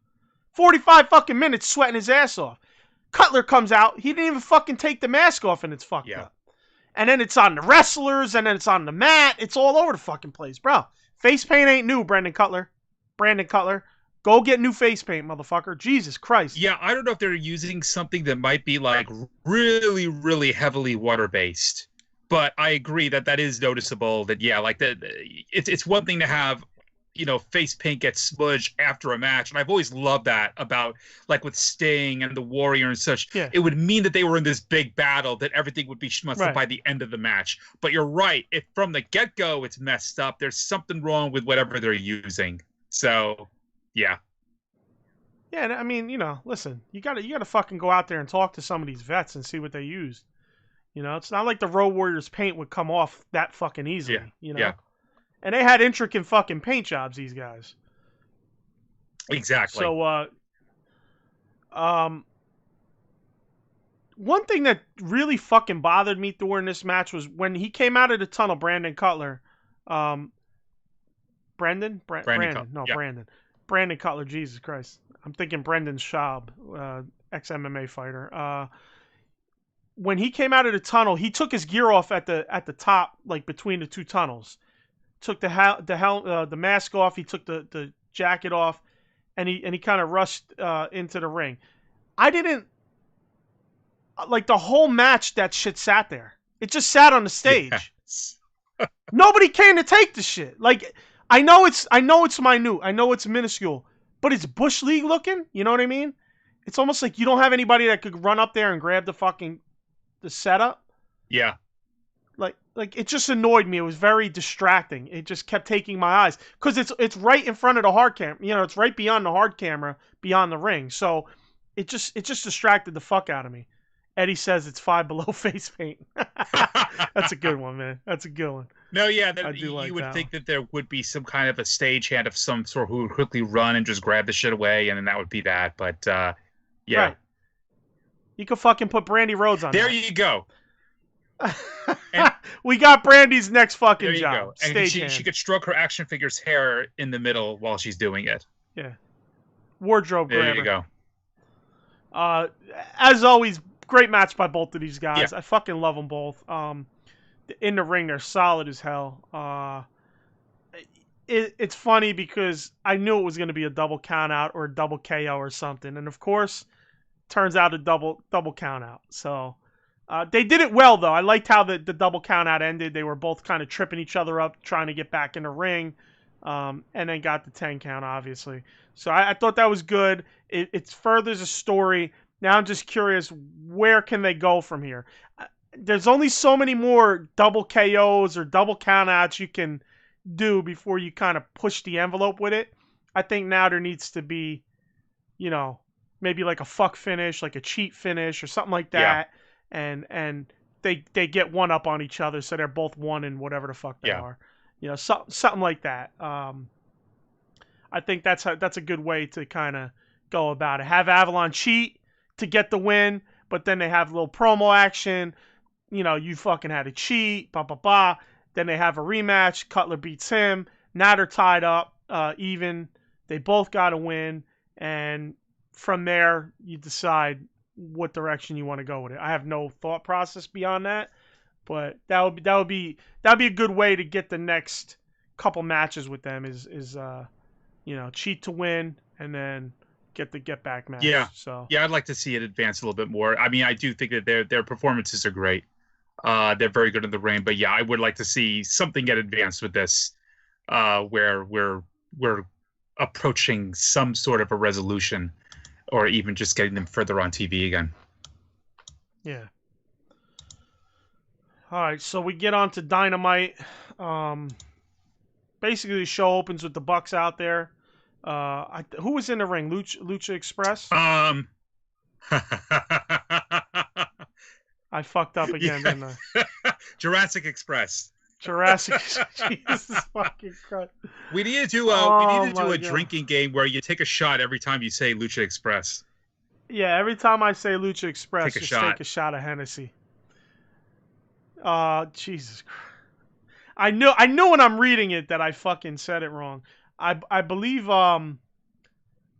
S1: 45 fucking minutes sweating his ass off. Cutler comes out. He didn't even fucking take the mask off, and it's fucked up. And then it's on the wrestlers, and then it's on the mat. It's all over the fucking place, bro. Face paint ain't new, Brandon Cutler. Go get new face paint, motherfucker. Jesus Christ.
S2: Yeah, I don't know if they're using something that might be like really, really heavily water-based. But I agree that is noticeable. That like it's one thing to have face paint gets smudged after a match. And I've always loved that about, like, with Sting and the Warrior and such.
S1: Yeah.
S2: It would mean that they were in this big battle, that everything would be schmutzed
S1: Right.
S2: up by the end of the match. But you're right. If from the get-go it's messed up, there's something wrong with whatever they're using. So, yeah.
S1: Yeah, I mean, listen, you gotta fucking go out there and talk to some of these vets and see what they used. It's not like the Road Warriors paint would come off that fucking easily.
S2: Yeah.
S1: And they had intricate fucking paint jobs, these guys.
S2: Exactly.
S1: So, one thing that really fucking bothered me during this match was when he came out of the tunnel, Brandon Cutler. Brandon? Brandon. No, yeah. Brandon Cutler, Jesus Christ. I'm thinking Brendan Schaub, ex-MMA fighter. When he came out of the tunnel, he took his gear off at the top, like between the two tunnels. Took the mask off. He took the jacket off, and he kind of rushed into the ring. I didn't like the whole match. That shit sat there. It just sat on the stage. Yes. Nobody came to take the shit. Like I know it's minute. I know it's minuscule, but it's Bush League looking. You know what I mean? It's almost like you don't have anybody that could run up there and grab the setup.
S2: Yeah.
S1: Like it just annoyed me. It was very distracting. It just kept taking my eyes because it's right in front of the hard camera. It's right beyond the hard camera, beyond the ring. So it just distracted the fuck out of me. Eddie says it's Five Below face paint. That's a good one, man. That's a good one.
S2: No, yeah, you would think that there would be some kind of a stagehand of some sort who would quickly run and just grab the shit away, and then that would be that. But yeah,
S1: right. You could fucking put Brandy Rhodes on
S2: there.
S1: That.
S2: You go.
S1: We got Brandy's next fucking
S2: there you
S1: job.
S2: Go. And she could stroke her action figure's hair in the middle while she's doing it.
S1: Yeah. Wardrobe grabber.
S2: There you go.
S1: As always, great match by both of these guys.
S2: Yeah.
S1: I fucking love them both. In the ring, they're solid as hell. It's funny because I knew it was going to be a double count out or a double KO or something. And of course, turns out a double count out. So they did it well, though. I liked how the double count out ended. They were both kind of tripping each other up, trying to get back in the ring, and then got the 10 count, obviously. So I thought that was good. It furthers a story. Now I'm just curious, where can they go from here? There's only so many more double KOs or double countouts you can do before you kind of push the envelope with it. I think now there needs to be, maybe like a fuck finish, like a cheat finish or something like that. Yeah. And they get one up on each other, so they're both one in whatever the fuck they are. Something like that. I think that's a good way to kind of go about it. Have Avalon cheat to get the win, but then they have a little promo action. You fucking had a cheat, blah, blah, blah. Then they have a rematch. Cutler beats him. Now they're tied up, even. They both got to win. And from there, you decide what direction you want to go with it. I have no thought process beyond that, but that would be a good way to get the next couple matches with them is cheat to win and then get the get back match.
S2: Yeah.
S1: So
S2: yeah, I'd like to see it advance a little bit more. I mean, I do think that their performances are great. They're very good in the ring, but yeah, I would like to see something get advanced with this, where we're approaching some sort of a resolution, or even just getting them further on TV again.
S1: Yeah. All right, so we get on to Dynamite. Basically, the show opens with the Bucks out there. Who was in the ring? Lucha Express? I fucked up again, didn't I?
S2: Jurassic Express.
S1: Jesus fucking Christ.
S2: We need to do a drinking game where you take a shot every time you say Lucha Express.
S1: Yeah, every time I say Lucha Express,
S2: take a
S1: shot of Hennessy. Jesus Christ. I know when I'm reading it that I fucking said it wrong. I believe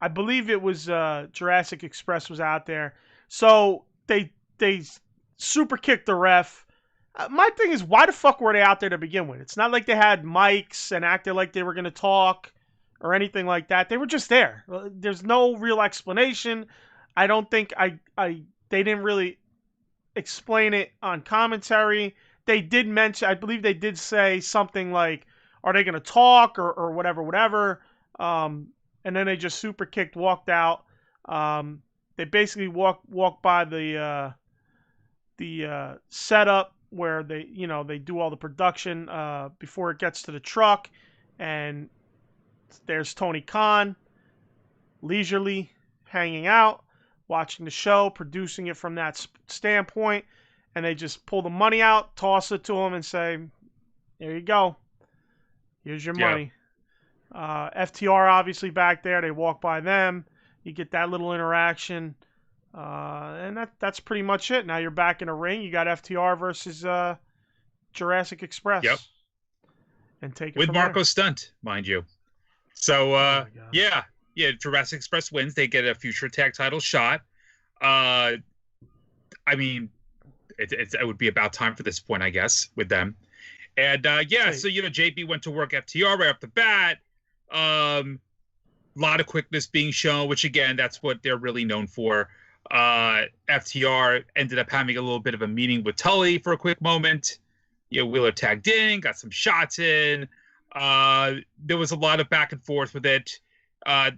S1: it was Jurassic Express was out there. So they super kicked the ref. My thing is, why the fuck were they out there to begin with? It's not like they had mics and acted like they were going to talk or anything like that. They were just there. There's no real explanation. I don't think they didn't really explain it on commentary. They did mention, I believe they did say something like, are they going to talk or whatever. And then they just super kicked, walked out. They basically walk by the setup where they do all the production before it gets to the truck, and there's Tony Khan leisurely hanging out, watching the show, producing it from that standpoint, and they just pull the money out, toss it to him, and say, "There you go. Here's your money." FTR obviously back there. They walk by them. You get that little interaction, and that's pretty much it. Now you're back in a ring. You got FTR versus Jurassic Express.
S2: Yep.
S1: And take it
S2: with
S1: from
S2: Marco
S1: there.
S2: Stunt, mind you. So Jurassic Express wins. They get a future tag title shot. I mean, it would be about time for this point, I guess, with them. And so JB went to work FTR right off the bat. A lot of quickness being shown, which again, that's what they're really known for. FTR ended up having a little bit of a meeting with Tully for a quick moment. Wheeler tagged in, got some shots in. There was a lot of back and forth with it.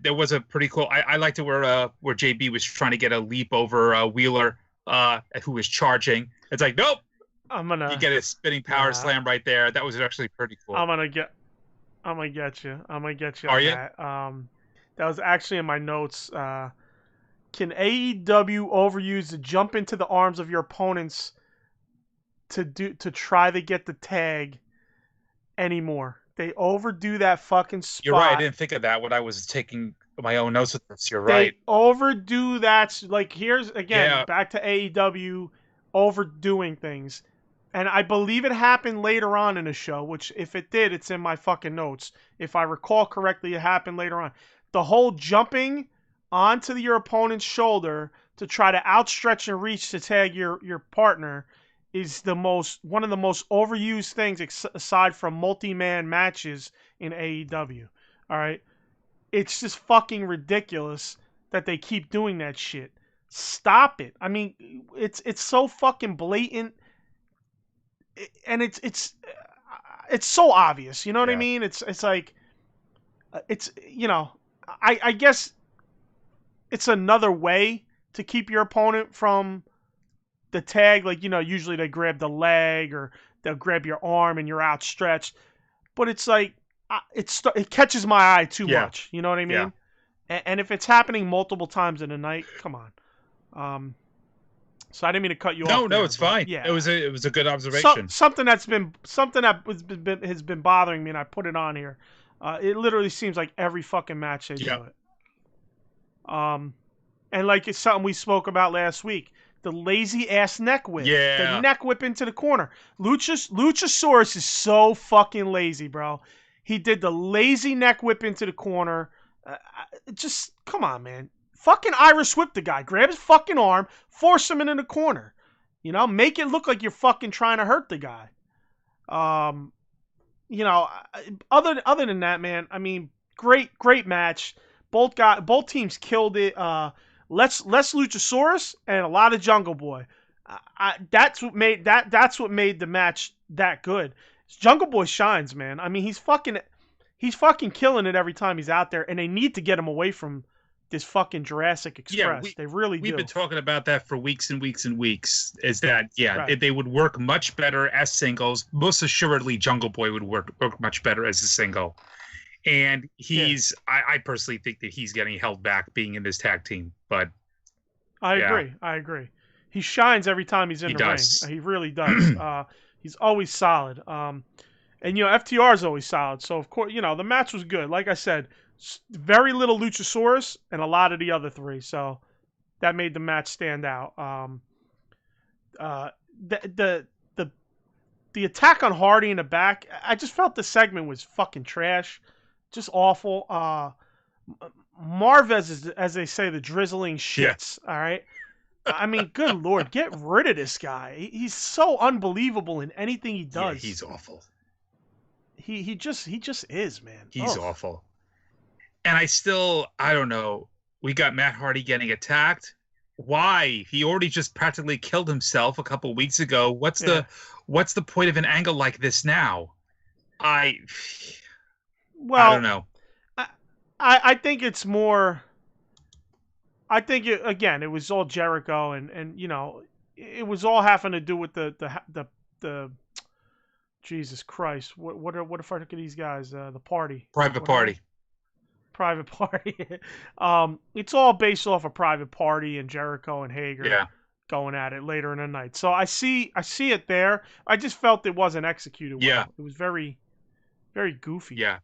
S2: There was a pretty cool. I liked it where JB was trying to get a leap over Wheeler, who was charging. It's like, nope. You get a spinning power slam right there. That was actually pretty cool.
S1: I'm gonna get you.
S2: Are you?
S1: That was actually in my notes. Can AEW overuse to jump into the arms of your opponents to try to get the tag anymore? They overdo that fucking spot.
S2: You're right. I didn't think of that when I was taking my own notes with this. You're right.
S1: They overdo that. Like, here's again back to AEW overdoing things. And I believe it happened later on in the show, which if it did, it's in my fucking notes. If I recall correctly, it happened later on. The whole jumping onto your opponent's shoulder to try to outstretch and reach to tag your partner is one of the most overused things aside from multi-man matches in AEW. All right? It's just fucking ridiculous that they keep doing that shit. Stop it. I mean, it's so fucking blatant. And it's so obvious, you know what I mean? It's like, I guess it's another way to keep your opponent from the tag. Like, usually they grab the leg or they'll grab your arm and you're outstretched. But it's like, it catches my eye too much, you know what I mean? Yeah. And if it's happening multiple times in a night, come on. So I didn't mean to cut you off.
S2: No, it's fine. Yeah, it was a good observation.
S1: Something that has been bothering me, and I put it on here. It literally seems like every fucking match they do it. And like it's something we spoke about last week, the lazy ass neck whip.
S2: Yeah,
S1: the neck whip into the corner. Luchasaurus is so fucking lazy, bro. He did the lazy neck whip into the corner. Just come on, man. Fucking Irish whip the guy. Grab his fucking arm, force him into the corner. Make it look like you're fucking trying to hurt the guy. Other than that, man, I mean, great match. Both teams killed it. Less Luchasaurus and a lot of Jungle Boy. That's what made the match that good. Jungle Boy shines, man. I mean, he's fucking killing it every time he's out there, and they need to get him away from this fucking Jurassic Express. They really do.
S2: We've been talking about that for weeks and weeks and weeks. Is that they would work much better as singles. Most assuredly, Jungle Boy would work much better as a single. And I personally think that he's getting held back being in this tag team. But
S1: I agree. He shines every time he's in the ring. He really does. He's always solid. And FTR is always solid. So of course, the match was good. Like I said, very little Luchasaurus and a lot of the other three, so that made the match stand out. The attack on Hardy in the back, I just felt the segment was fucking trash, just awful. Marvez is, as they say, the drizzling shits. All right, I mean, good lord, get rid of this guy. He's so unbelievable in anything he does.
S2: Yeah, he's awful.
S1: He just is, man.
S2: He's awful. And I don't know. We got Matt Hardy getting attacked. Why? He already just practically killed himself a couple weeks ago. What's the point of an angle like this now? I don't
S1: Well,
S2: know.
S1: I think it's more. I think it was all Jericho, and it was all having to do with the Jesus Christ. What the fuck are these guys? The party.
S2: Private
S1: What are they?
S2: party.
S1: Private party. It's all based off a private party and Jericho and Hager
S2: Yeah.
S1: going at it later in the night. So I see it there. I just felt it wasn't executed well.
S2: Yeah.
S1: It was very, very goofy.
S2: Yeah.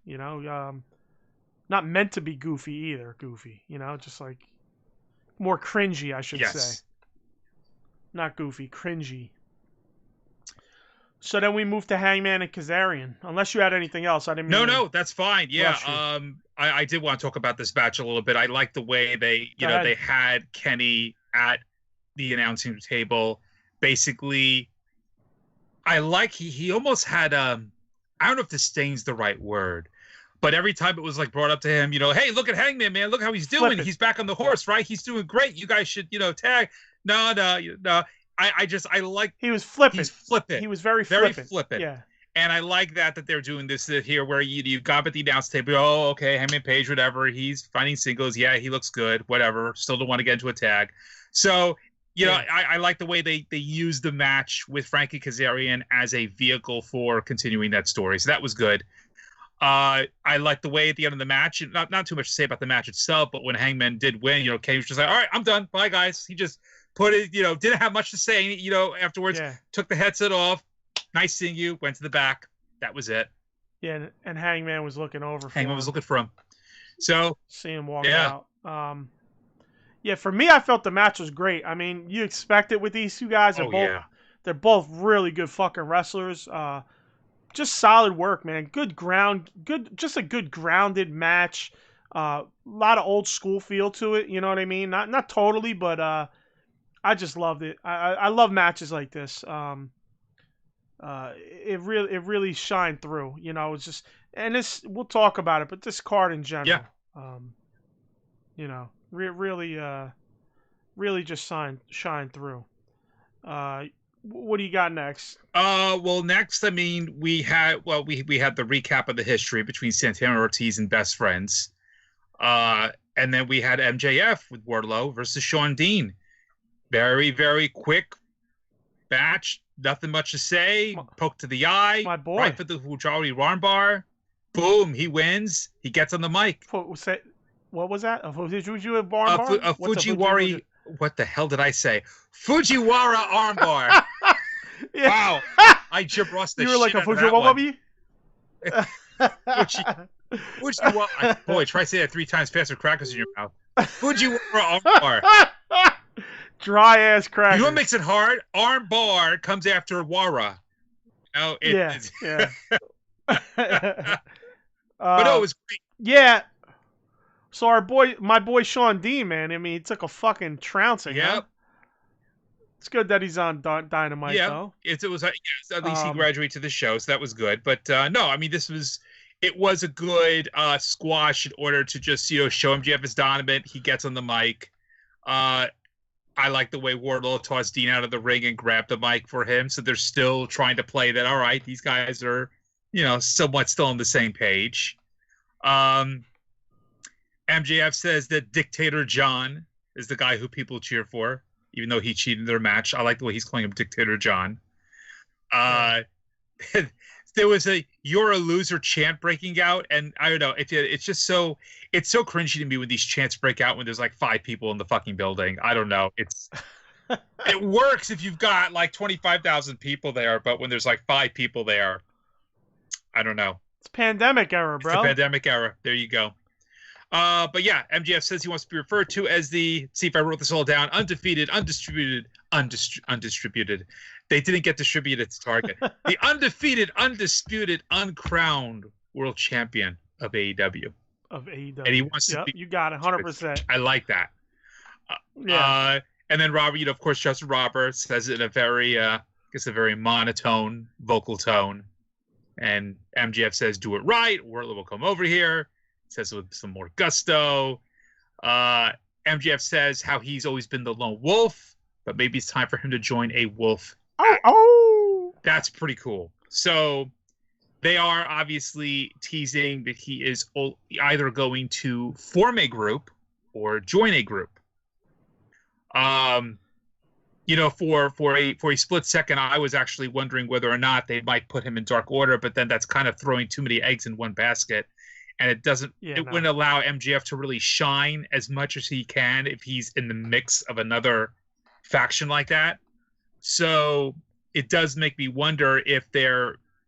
S1: Not meant to be goofy either. Goofy. Just like more cringy, I should say. Not goofy, cringy. So then we moved to Hangman and Kazarian. Unless you had anything else, I didn't mean
S2: No, that's fine. Yeah. I did want to talk about this match a little bit. I like the way they had Kenny at the announcing table. Basically, I like he almost had I don't know if disdain's the right word, but every time it was like brought up to him, hey, look at Hangman, man, look how he's doing. He's back on the horse, right? He's doing great. You guys should, tag. No. I like
S1: he was flippant.
S2: He's flippant.
S1: He was very flippant.
S2: Yeah. And I like that they're doing this here where you got at the announce table. Oh, okay, Hangman Page, whatever. He's finding singles. Yeah, he looks good. Whatever. Still don't want to get into a tag. So, I like the way they use the match with Frankie Kazarian as a vehicle for continuing that story. So that was good. I like the way at the end of the match, not too much to say about the match itself, but when Hangman did win, Kenny was just like, all right, I'm done. Bye, guys. He just put it, didn't have much to say, afterwards, took the headset off. Nice seeing you. Went to the back. That was it.
S1: Yeah, and Hangman was looking over for
S2: Hangman was looking for him. So,
S1: see him walk out. For me, I felt the match was great. I mean, you expect it with these two guys. They're both really good fucking wrestlers. Just solid work, man. Just a good grounded match. A lot of old school feel to it. You know what I mean? Not totally, but I just loved it. I love matches like this. It really shined through. It's just, and this, we'll talk about it, but this card in general, really just shine through. What do you got next?
S2: Well, next, I mean, we had the recap of the history between Santana Ortiz and Best Friends. And then we had MJF with Wardlow versus Shawn Dean. Very, very quick match. Nothing much to say. Poke to the eye.
S1: My boy.
S2: Right for the Fujiwara armbar. Boom. He wins. He gets on the mic.
S1: What was that? A Fujiwara armbar?
S2: A Fujiwara. What the hell did I say? Fujiwara armbar. Wow. I gibberish the shit.
S1: You were like a Fujiwara?
S2: Fujiwara. Boy, try to say that 3 times faster. Crackers in your mouth. Fujiwara armbar.
S1: Dry ass crackers.
S2: You know what makes it hard? Arm bar comes after Wara.
S1: Yeah.
S2: But no, it was great.
S1: Yeah. So my boy Shawn Dean, man. I mean, he took a fucking trouncing.
S2: Yep.
S1: Huh? It's good that he's on Dynamite, though.
S2: It was at least he graduated to the show, so that was good. But no, I mean, it was a good squash in order to just show him Jeff is dominant. He gets on the mic. I like the way Wardlow tossed Dean out of the ring and grabbed the mic for him. So they're still trying to play that. All right, these guys are, somewhat still on the same page. MJF says that Dictator John is the guy who people cheer for, even though he cheated in their match. I like the way he's calling him Dictator John. There was a "You're a loser" chant breaking out, and I don't know. It's so cringy to me when these chants break out when there's like 5 people in the fucking building. I don't know. It works if you've got like 25,000 people there, but when there's like 5 people there, I don't know.
S1: It's pandemic era, bro.
S2: It's the pandemic era. There you go. But yeah, MJF says he wants to be referred to as see if I wrote this all down, undefeated, undistributed. They didn't get distributed to Target. The undefeated, undisputed, uncrowned world champion of AEW. And he wants to be.
S1: You got it, 100%.
S2: I like that. And then Robert, of course, Justin Roberts says it in a very, a very monotone vocal tone. And MJF says, "Do it right." Wardlow will come over here. Says it with some more gusto. MJF says how he's always been the lone wolf, but maybe it's time for him to join a wolf.
S1: Oh!
S2: That's pretty cool. So They are obviously teasing that he is either going to form a group or join a group. For a split second, I was actually wondering whether or not they might put him in Dark Order, but then that's kind of throwing too many eggs in one basket, and wouldn't allow MJF to really shine as much as he can if he's in the mix of another faction like that. So it does make me wonder if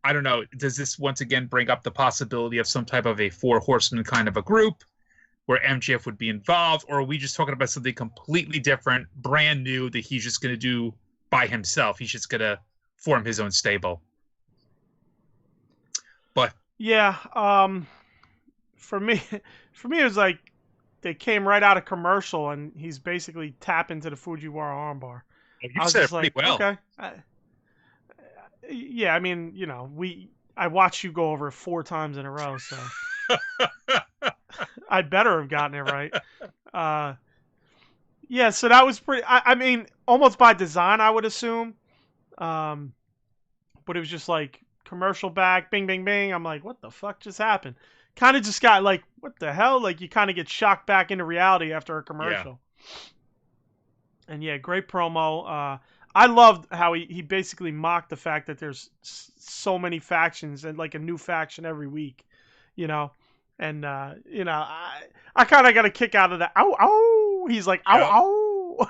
S2: I don't know, does this once again bring up the possibility of some type of a 4 horsemen kind of a group where MJF would be involved, or are we just talking about something completely different, brand new, that he's just going to do by himself? He's just going to form his own stable. But
S1: yeah, for me, it was like they came right out of commercial, and he's basically tapping to the Fujiwara armbar.
S2: You said it pretty well.
S1: Okay. Yeah, I mean, I watched you go over it 4 times in a row, so I better have gotten it right. Yeah, so that was pretty. I mean, almost by design, I would assume. But it was just like commercial back, bing, bing, bing. I'm like, what the fuck just happened? Kind of just got like, what the hell? Like, you kind of get shocked back into reality after a commercial. Yeah. And yeah, great promo. I loved how he basically mocked the fact that there's so many factions and like a new faction every week, And I kind of got a kick out of that. Ow, ow. He's like, ow,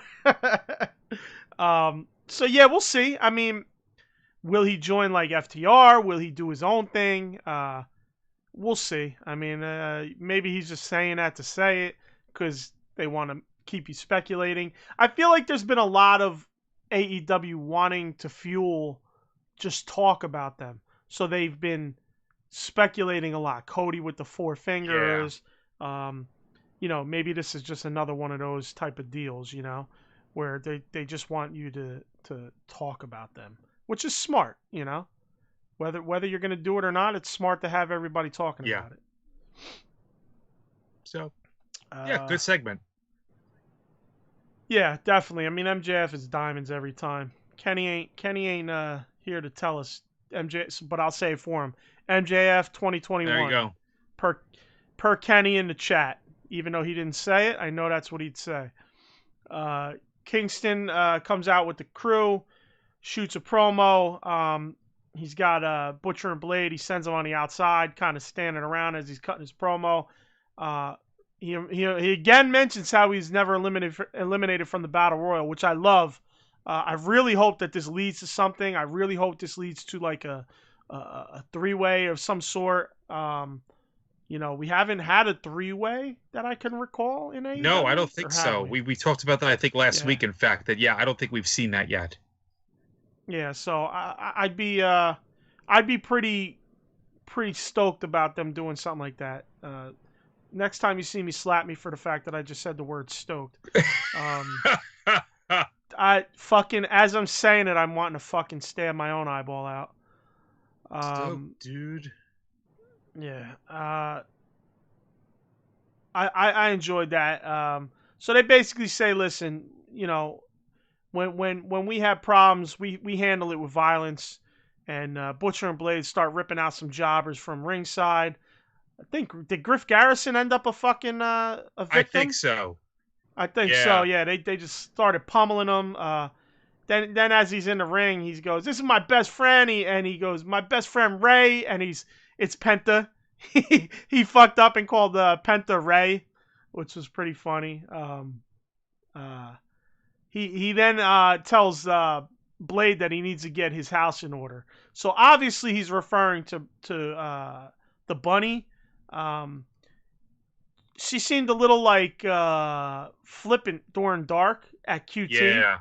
S1: ow. So yeah, we'll see. I mean, will he join like FTR? Will he do his own thing? We'll see. I mean, maybe he's just saying that to say it because they want to keep you speculating. I feel like there's been a lot of AEW wanting to fuel just talk about them. So they've been speculating a lot. Cody with the 4 fingers. Yeah. Maybe this is just another one of those type of deals, where they just want you to talk about them, which is smart, Whether you're going to do it or not, it's smart to have everybody talking about it.
S2: So, good segment.
S1: Yeah, definitely. I mean, MJF is diamonds every time. Kenny ain't here to tell us MJ, but I'll say it for him. MJF 2021.
S2: There you go.
S1: Per Kenny in the chat. Even though he didn't say it, I know that's what he'd say. Kingston comes out with the crew, shoots a promo. He's got Butcher and Blade. He sends them on the outside, kind of standing around as he's cutting his promo. He again mentions how he's never eliminated from the Battle Royal, which I love. I really hope that this leads to something. I really hope this leads to like a 3-way of some sort. We haven't had a 3-way that I can recall in AEW.
S2: No, I don't think so. We talked about that, I think, last week, in fact, that, I don't think we've seen that yet.
S1: Yeah, so I'd be pretty stoked about them doing something like that. Next time you see me, slap me for the fact that I just said the word stoked. I fucking, as I'm saying it, I'm wanting to fucking stab my own eyeball out.
S2: Stoked, dude.
S1: Yeah. I enjoyed that. So they basically say, listen, when we have problems, we handle it with violence. And Butcher and Blade start ripping out some jobbers from ringside. I think, did Griff Garrison end up a fucking a victim?
S2: I think so.
S1: I think so. Yeah, they just started pummeling him. Then as he's in the ring, he goes, "This is my best friend." He goes, "My best friend Ray," and it's Penta. He fucked up and called Penta Ray, which was pretty funny. He then tells Blade that he needs to get his house in order. So obviously he's referring to the bunny. She seemed a little like flippant during Dark at QT.
S2: Yeah.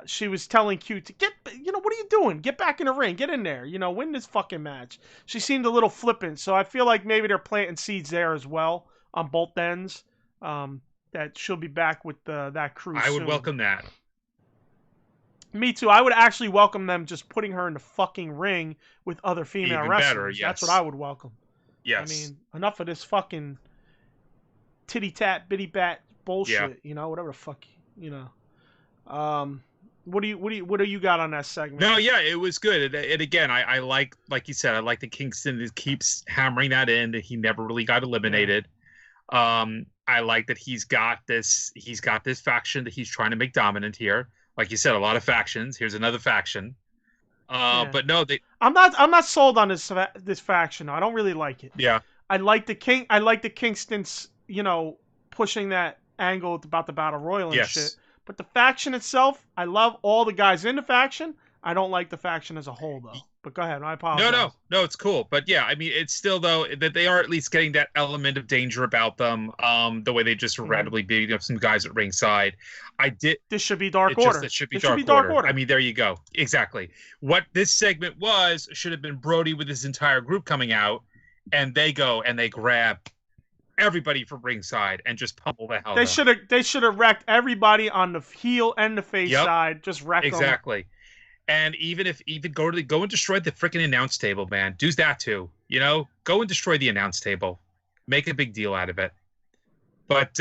S1: She was telling QT, what are you doing? Get back in the ring. Get in there. Win this fucking match. She seemed a little flippant. So I feel like maybe they're planting seeds there as well on both ends. That she'll be back with that crew soon.
S2: I would welcome that.
S1: Me too. I would actually welcome them just putting her in the fucking ring with other female
S2: Even
S1: wrestlers.
S2: Better, yes.
S1: That's what I would welcome.
S2: Yes.
S1: I mean, enough of this fucking titty tat bitty bat bullshit.
S2: Yeah.
S1: Whatever the fuck. What do you got on that segment?
S2: No, yeah, it was good. And again, I like you said, I like that Kingston keeps hammering that in, that he never really got eliminated. I like that he's got this faction that he's trying to make dominant here. Like you said, a lot of factions. Here's another faction. But no,
S1: I'm not sold on this faction. I don't really like it.
S2: Yeah.
S1: I like the Kingston's, pushing that angle about the Battle Royal and shit. But the faction itself, I love all the guys in the faction. I don't like the faction as a whole, though. But go ahead. I apologize.
S2: No, it's cool. But yeah, I mean, it's still, though, that they are at least getting that element of danger about them. The way they just randomly beat up some guys at ringside.
S1: This should be Dark Order.
S2: It should be Dark Order. I mean, there you go. Exactly. What this segment should have been Brodie with his entire group coming out, and they go and they grab everybody from ringside and just pummel the hell.
S1: They should have wrecked everybody on the heel and the face side. Just wrecked them.
S2: Exactly. And even go and destroy the freaking announce table, man. Do that too. Go and destroy the announce table. Make a big deal out of it. But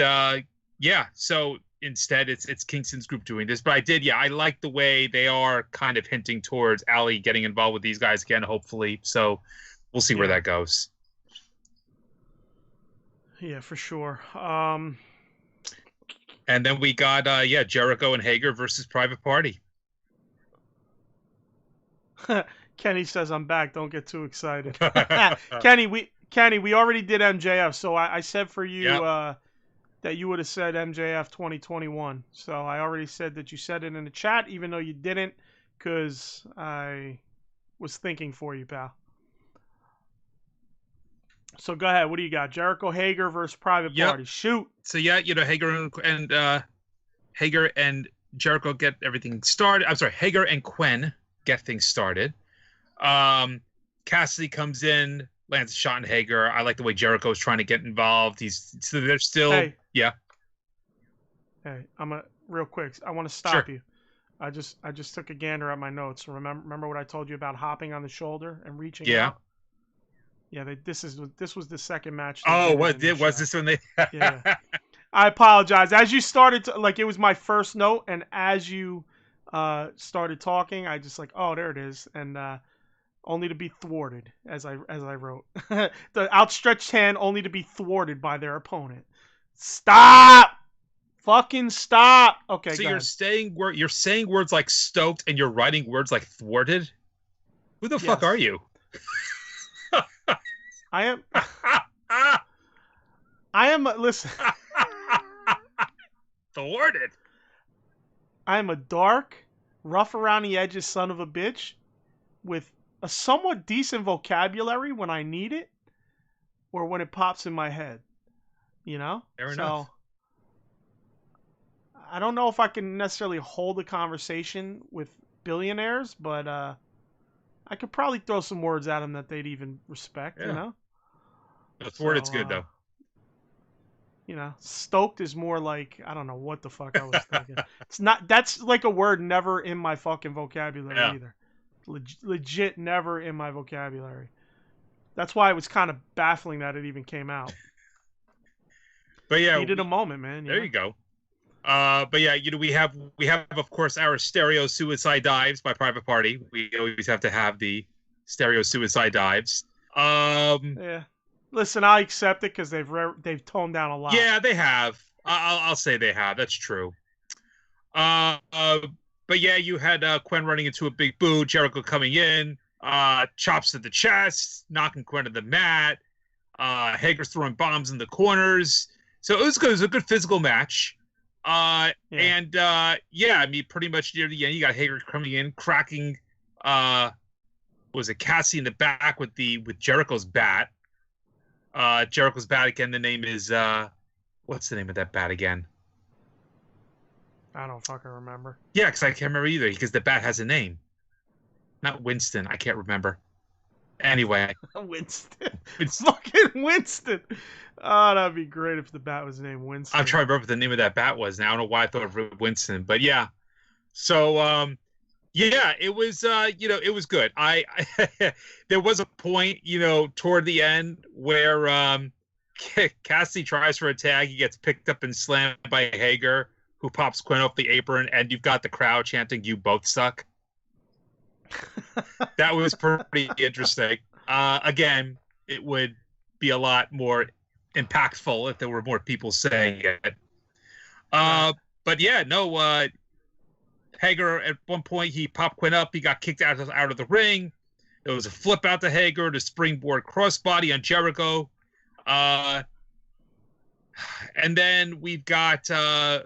S2: yeah, so instead it's Kingston's group doing this. But I like the way they are kind of hinting towards Ali getting involved with these guys again, hopefully. So we'll see where that goes.
S1: Yeah, for sure.
S2: And then we got Jericho and Hager versus Private Party.
S1: Kenny says I'm back. Don't get too excited. Kenny, we already did MJF, so I said for you that you would have said MJF 2021. So I already said that you said it in the chat, even though you didn't, because I was thinking for you, pal. So go ahead. What do you got? Jericho Hager versus Private Party. Shoot.
S2: So Hager and Jericho get everything started. I'm sorry, Hager and Quen get things started. Cassidy comes in, lands a shot on Hager. I like the way Jericho is trying to get involved. They're still
S1: Hey, I'm real quick. I want to stop you. I just took a gander at my notes. Remember what I told you about hopping on the shoulder and reaching out? Yeah, this was the second match.
S2: Oh, was this when they?
S1: Yeah. I apologize. As you started to, it was my first note, and as you started talking, I just there it is, and only to be thwarted, as I wrote. The outstretched hand only to be thwarted by their opponent. Stop! Fucking stop! Okay,
S2: so you're saying words like stoked, and you're writing words like thwarted. Who the fuck are you?
S1: I am. Listen.
S2: Thwarted.
S1: I am a dark, rough around the edges son of a bitch with a somewhat decent vocabulary when I need it or when it pops in my head.
S2: Fair enough.
S1: I don't know if I can necessarily hold a conversation with billionaires, but I could probably throw some words at them that they'd even respect,
S2: The thwarted's good, though.
S1: Stoked is more like, I don't know what the fuck I was thinking. That's like a word never in my fucking vocabulary either. Legit never in my vocabulary. That's why it was kind of baffling that it even came out.
S2: But yeah,
S1: needed a moment, man.
S2: There you go. But yeah, we have of course our stereo suicide dives by Private Party. We always have to have the stereo suicide dives.
S1: Yeah. Listen, I accept it because they've toned down a lot.
S2: Yeah, they have. I'll say they have. That's true. But yeah, you had Quen running into a big boot. Jericho coming in, chops to the chest, knocking Quen to the mat. Hager's throwing bombs in the corners. So it was good. It was a good physical match. And I mean, pretty much near the end, you got Hager coming in, cracking. Was it Cassie in the back with Jericho's bat? Jericho's bat again. The name is what's the name of that bat again?
S1: I don't fucking remember.
S2: Yeah, because I can't remember either. Because the bat has a name. Not Winston. I can't remember. Anyway,
S1: Winston. Fucking Winston. Oh, that'd be great if the bat was named Winston.
S2: I'm trying to remember what the name of that bat was now. I don't know why I thought of Winston, but yeah. So it was it was good. I there was a point toward the end where Cassidy tries for a tag. He gets picked up and slammed by Hager, who pops Quinn off the apron, and you've got the crowd chanting, "You both suck." That was pretty interesting. Again, it would be a lot more impactful if there were more people saying it. But yeah, no. Hager at one point he popped Quinn up. He got kicked out of the ring. There was a flip out to Hager, the springboard crossbody on Jericho. And then we've got a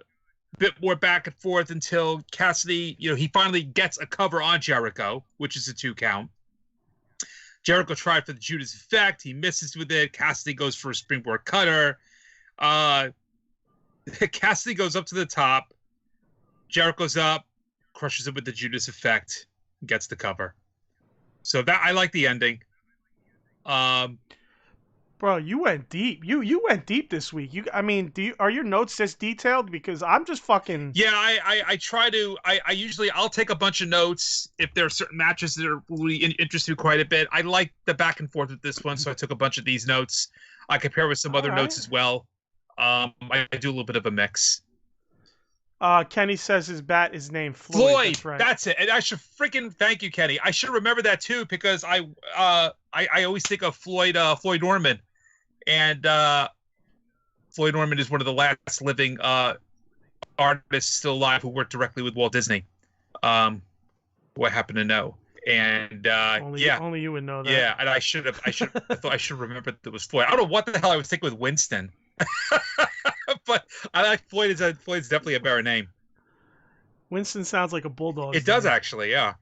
S2: bit more back and forth until Cassidy, he finally gets a cover on Jericho, which is a 2 count. Jericho tried for the Judas effect. He misses with it. Cassidy goes for a springboard cutter. Cassidy goes up to the top. Jericho's up, crushes it with the Judas effect, gets the cover. So that I like the ending.
S1: Bro, you went deep. You went deep this week. Are your notes this detailed? Because I'm just fucking.
S2: Yeah, I try to. I usually I'll take a bunch of notes if there are certain matches that are really interest me quite a bit. I like the back and forth with this one, so I took a bunch of these notes. I compare with some other notes as well. I do a little bit of a mix.
S1: Kenny says his bat is named Floyd. That's right.
S2: That's it. And I should freaking thank you, Kenny. I should remember that too because I always think of Floyd Norman, and Floyd Norman is one of the last living artists still alive who worked directly with Walt Disney. Who I happen to know, and
S1: only you would know that.
S2: Yeah, and I should have remembered that it was Floyd. I don't know what the hell I was thinking with Winston. But I like Floyd's definitely a better name.
S1: Winston sounds like a bulldog.
S2: It does actually, yeah.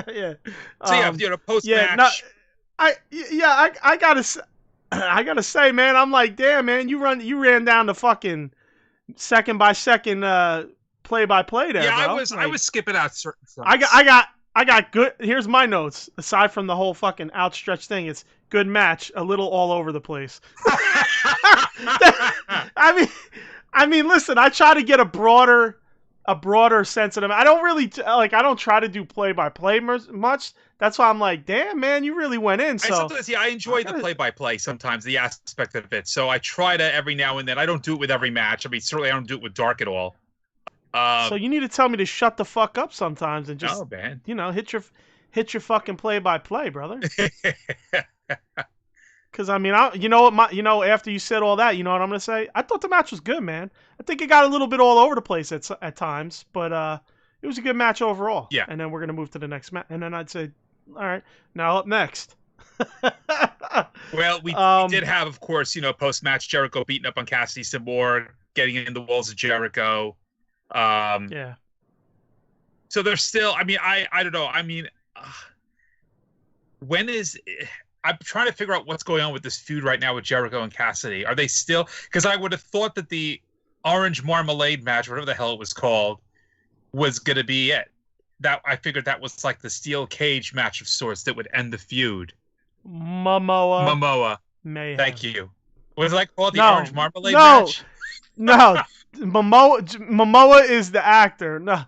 S1: Yeah.
S2: So post match.
S1: I gotta say, man, I'm like, damn, man, you ran down the fucking second by second play by play there.
S2: Yeah,
S1: bro.
S2: I was skipping out certain stuff.
S1: I got good. Here's my notes. Aside from the whole fucking outstretched thing, it's good match, a little all over the place. I mean, listen, I try to get a broader sense of them. I don't really I don't try to do play by play much. That's why I'm like, damn, man, you really went in. So
S2: I enjoy the play by play sometimes, the aspect of it. So I try to every now and then. I don't do it with every match. I mean, certainly I don't do it with Dark at all.
S1: So you need to tell me to shut the fuck up sometimes and just, hit your fucking play by play, brother. Because after you said all that, you know what I'm gonna say? I thought the match was good, man. I think it got a little bit all over the place at times, but it was a good match overall.
S2: Yeah.
S1: And then we're gonna move to the next match, and then I'd say, all right, now up next.
S2: Well, we did have, of course, post match Jericho beating up on Cassidy some more, getting in the walls of Jericho.
S1: Yeah.
S2: So there's still, I don't know. I'm trying to figure out what's going on with this feud right now with Jericho and Cassidy. Are they still, because I would have thought that the Orange Marmalade match, whatever the hell it was called, was going to be it. That I figured that was like the steel cage match of sorts that would end the feud.
S1: Momoa.
S2: Mayhem. Thank you. Was it like called the Orange Marmalade match?
S1: No. Momoa is the actor. No.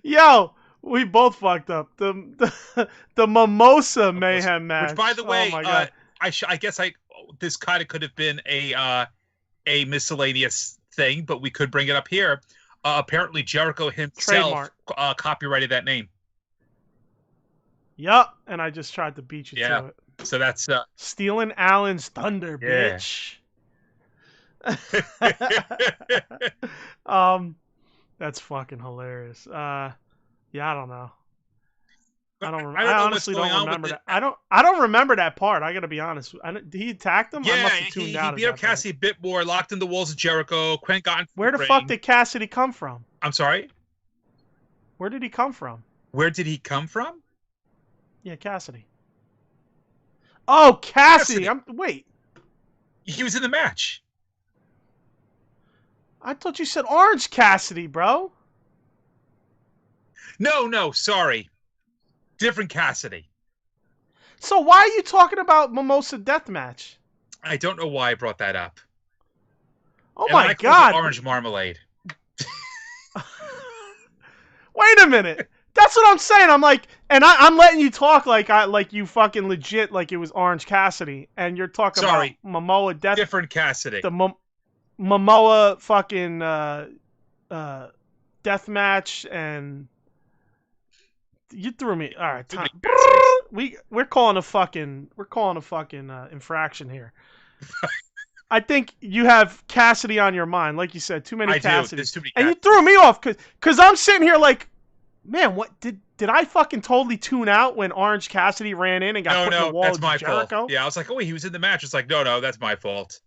S1: Yo, we both fucked up. The Mimosa Mayhem match.
S2: Which, by the way,
S1: oh my God.
S2: I guess this kind of could have been a miscellaneous thing, but we could bring it up here. Apparently, Jericho himself copyrighted that name.
S1: Yup, and I just tried to beat you to it.
S2: So that's
S1: stealing Alan's thunder, bitch. That's fucking hilarious. I don't know. I honestly don't remember that. I don't remember that part. I gotta be honest. He attacked him.
S2: Yeah,
S1: I must have tuned out.
S2: He beat up Cassidy a bit more, locked in the walls of Jericho. Quinn got into
S1: Where the fuck did Cassidy come from?
S2: I'm sorry.
S1: Where did he come from?
S2: Where did he come from?
S1: Yeah, Cassidy. Oh, Cassidy. Wait.
S2: He was in the match.
S1: I thought you said Orange Cassidy, bro.
S2: No, sorry. Different Cassidy.
S1: So why are you talking about Mimosa Deathmatch?
S2: I don't know why I brought that up.
S1: Oh my God.
S2: Orange Marmalade.
S1: Wait a minute. That's what I'm saying. I'm like, and I'm letting you talk like you fucking legit, like it was Orange Cassidy, and you're talking about Momoa Death.
S2: Different Cassidy.
S1: Momoa fucking death match, and you threw me. All right, time. We're calling a fucking infraction here. I think you have Cassidy on your mind, like you said, too many Cassidy, and you threw me off because I'm sitting here like, man, what did I fucking totally tune out when Orange Cassidy ran in and got put in the wall?
S2: That's my
S1: Jericho?
S2: fault. Yeah, I was like, oh, he was in the match. It's like, no, that's my fault.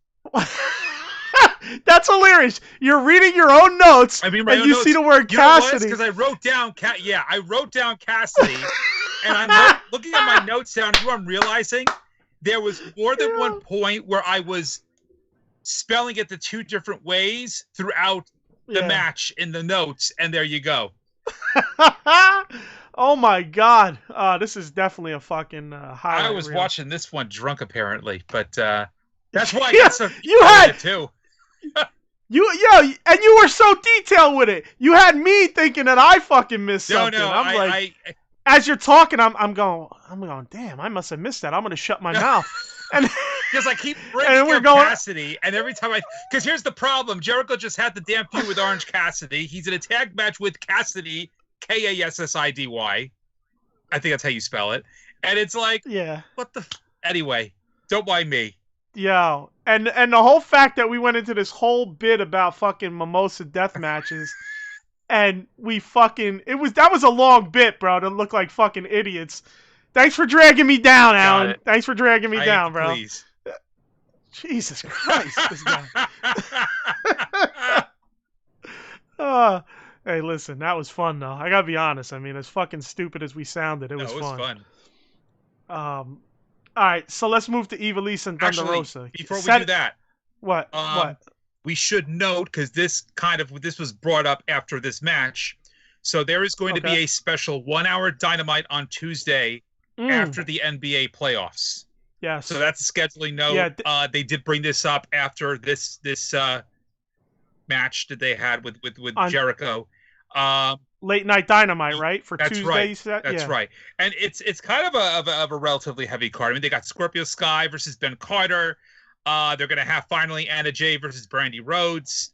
S1: That's hilarious. You're reading your own notes, and you see the word Cassidy.
S2: Because I wrote down I wrote down Cassidy, and I'm looking at my notes down. You know what I'm realizing? There was more than one point where I was spelling it the two different ways throughout the match in the notes, and there you go.
S1: Oh my God! This is definitely a fucking highlight.
S2: I was watching this one drunk, apparently, but that's why I got so it too.
S1: And you were so detailed with it. You had me thinking that I fucking missed something.
S2: I
S1: as you're talking, I'm going, damn, I must have missed that. I'm gonna shut my mouth. And
S2: because I keep bringing up Cassidy, and every time because here's the problem: Jericho just had the damn feud with Orange Cassidy. He's in a tag match with Cassidy, Kassidy. I think that's how you spell it. And it's like, what the? Anyway, don't mind me.
S1: Yeah, and the whole fact that we went into this whole bit about fucking mimosa death matches, and that was a long bit, bro, to look like fucking idiots. Thanks for dragging me down, Alan. Thanks for dragging me down, bro.
S2: Please.
S1: Jesus Christ, this guy. Hey, listen, that was fun though. I gotta be honest. I mean, as fucking stupid as we sounded, it was fun. All right, so let's move to Ivelisse and Thunder Rosa.
S2: Before we do that,
S1: what?
S2: We should note, because this was brought up after this match. So there is going to be a special 1-hour Dynamite on Tuesday after the NBA playoffs.
S1: Yes.
S2: So that's a scheduling note. Yeah, they did bring this up after this match that they had with Jericho.
S1: Late night Dynamite, right? For
S2: that's
S1: Tuesday,
S2: right. That's right. And it's kind of a relatively heavy card. I mean, they got Scorpio Sky versus Ben Carter. They're going to have finally Anna Jay versus Brandy Rhodes.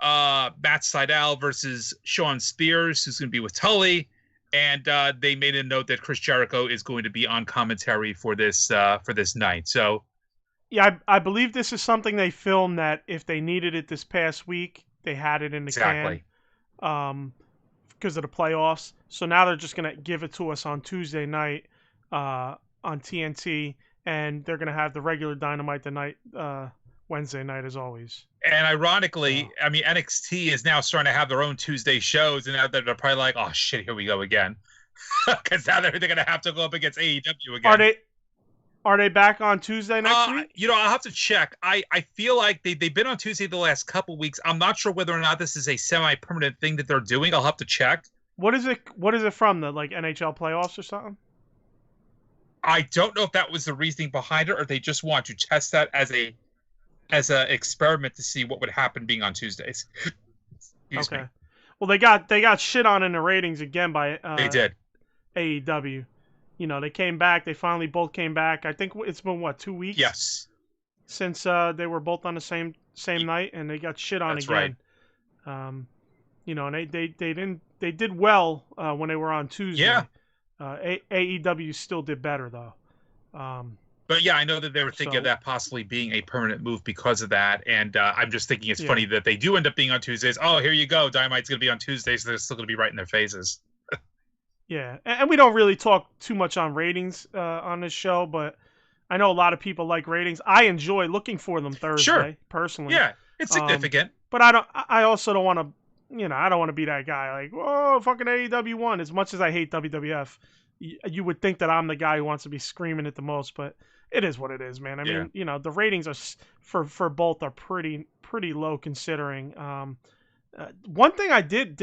S2: Matt Sydal versus Sean Spears, who's going to be with Tully. And they made a note that Chris Jericho is going to be on commentary for this night. So,
S1: yeah, I believe this is something they filmed that if they needed it this past week, they had it in the can. Because of the playoffs. So now they're just going to give it to us on Tuesday night on TNT, and they're going to have the regular Dynamite the night Wednesday night as always.
S2: And ironically, I mean, NXT is now starting to have their own Tuesday shows, and now they're probably like, oh shit, here we go again. Because now they're going to have to go up against AEW again.
S1: Are they back on Tuesday next week?
S2: You know, I'll have to check. I feel like they've been on Tuesday the last couple weeks. I'm not sure whether or not this is a semi-permanent thing that they're doing. I'll have to check.
S1: What is it from? The NHL playoffs or something?
S2: I don't know if that was the reasoning behind it, or they just want to test that as a experiment to see what would happen being on Tuesdays. Excuse me.
S1: Well, they got shit on in the ratings again by
S2: they did.
S1: AEW. You know, they came back. They finally both came back. I think it's been, 2 weeks?
S2: Yes.
S1: Since they were both on the same night, and they got shit on again. Right. You know, and they did well when they were on Tuesday.
S2: Yeah.
S1: AEW still did better, though.
S2: But yeah, I know that they were thinking of that possibly being a permanent move because of that. And I'm just thinking it's funny that they do end up being on Tuesdays. Oh, here you go. Dynamite's going to be on Tuesdays, so they're still going to be right in their faces.
S1: Yeah, and we don't really talk too much on ratings on this show, but I know a lot of people like ratings. I enjoy looking for them Thursday, personally.
S2: Yeah, it's significant.
S1: But I also don't want to, I don't want to be that guy like, whoa, fucking AEW won. As much as I hate WWF, you would think that I'm the guy who wants to be screaming it the most, but it is what it is, man. I mean, the ratings are for both are pretty low considering. One thing I did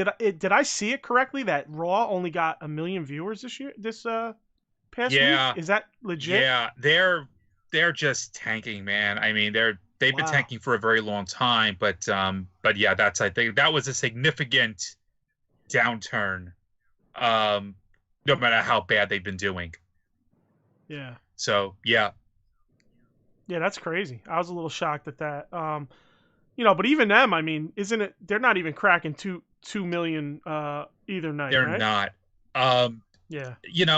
S1: I see it correctly that Raw only got 1 million viewers this past week? Is that legit?
S2: Yeah, they're just tanking, man. I mean, they've been tanking for a very long time, but yeah, I think that was a significant downturn. No matter how bad they've been doing.
S1: Yeah.
S2: So yeah.
S1: Yeah, that's crazy. I was a little shocked at that. But even them, I mean, isn't it? They're not even cracking 2 million either night,
S2: They're
S1: right?
S2: not.
S1: Yeah.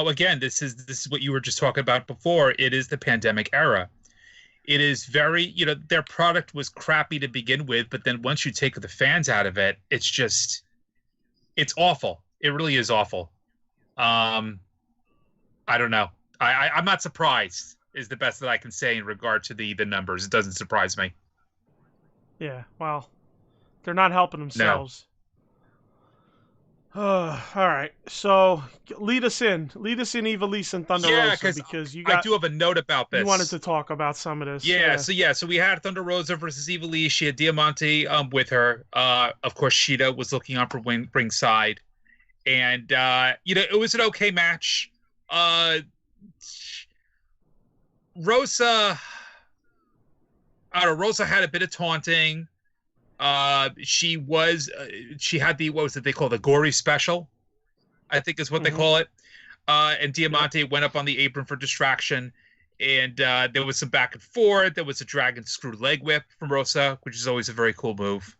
S2: Again, this is what you were just talking about before. It is the pandemic era. It is very, their product was crappy to begin with, but then once you take the fans out of it, it's awful. It really is awful. I don't know. I'm not surprised is the best that I can say in regard to the numbers. It doesn't surprise me.
S1: Yeah. Well, they're not helping
S2: No.
S1: themselves. All right. So lead us in, Ivelisse and Thunder Rosa, because
S2: I do have a note about this.
S1: You wanted to talk about some of this.
S2: Yeah. So we had Thunder Rosa versus Ivelisse. She had Diamante with her. Of course, Shida was looking on for ringside, and it was an okay match. Rosa had a bit of taunting. She had the, what was it they call, the gory special, I think is what they call it. And Diamante went up on the apron for distraction, and there was some back and forth. There was a dragon screw leg whip from Rosa, which is always a very cool move.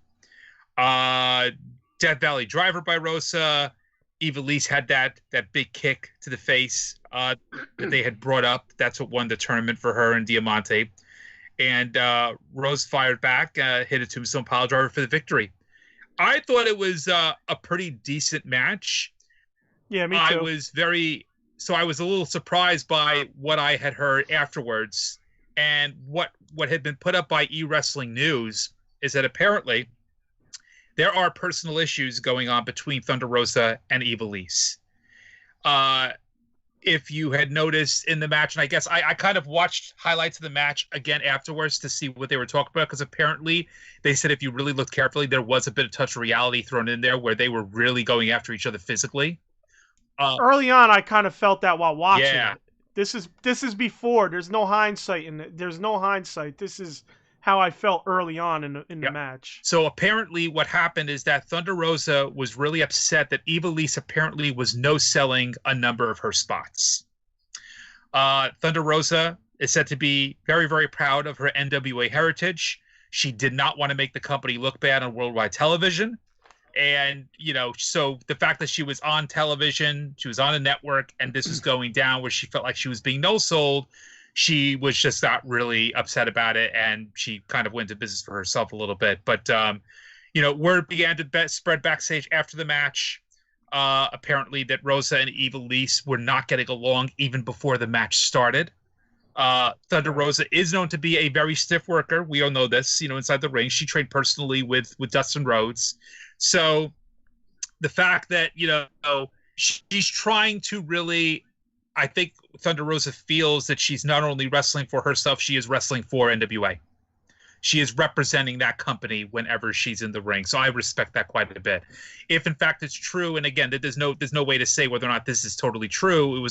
S2: Death Valley driver by Rosa. Ivelisse had that big kick to the face that they had brought up. That's what won the tournament for her and Diamante. And Rose fired back, hit a tombstone pile driver for the victory. I thought it was a pretty decent match.
S1: Yeah, me too.
S2: I was a little surprised by what I had heard afterwards. And what had been put up by eWrestling News is that apparently there are personal issues going on between Thunder Rosa and Ivelisse. If you had noticed in the match, and I guess I kind of watched highlights of the match again afterwards to see what they were talking about, because apparently they said if you really looked carefully, there was a bit of touch of reality thrown in there where they were really going after each other physically.
S1: Early on, I kind of felt that while watching it. This is before. There's no hindsight in it. There's no hindsight. This is how I felt early on in the match.
S2: So apparently what happened is that Thunder Rosa was really upset that Ivelisse apparently was no-selling a number of her spots. Thunder Rosa is said to be very, very proud of her NWA heritage. She did not want to make the company look bad on worldwide television. And, so the fact that she was on television, she was on a network, and this was going down where she felt like she was being no-sold, she was just not really upset about it, and she kind of went into business for herself a little bit. But, word began to spread backstage after the match, apparently that Rosa and Ivelisse were not getting along even before the match started. Thunder Rosa is known to be a very stiff worker. We all know this, inside the ring. She trained personally with Dustin Rhodes. So the fact that, she's trying to really, I think Thunder Rosa feels that she's not only wrestling for herself, she is wrestling for NWA. She is representing that company whenever she's in the ring. So I respect that quite a bit. If in fact it's true, and again, there's no way to say whether or not this is totally true.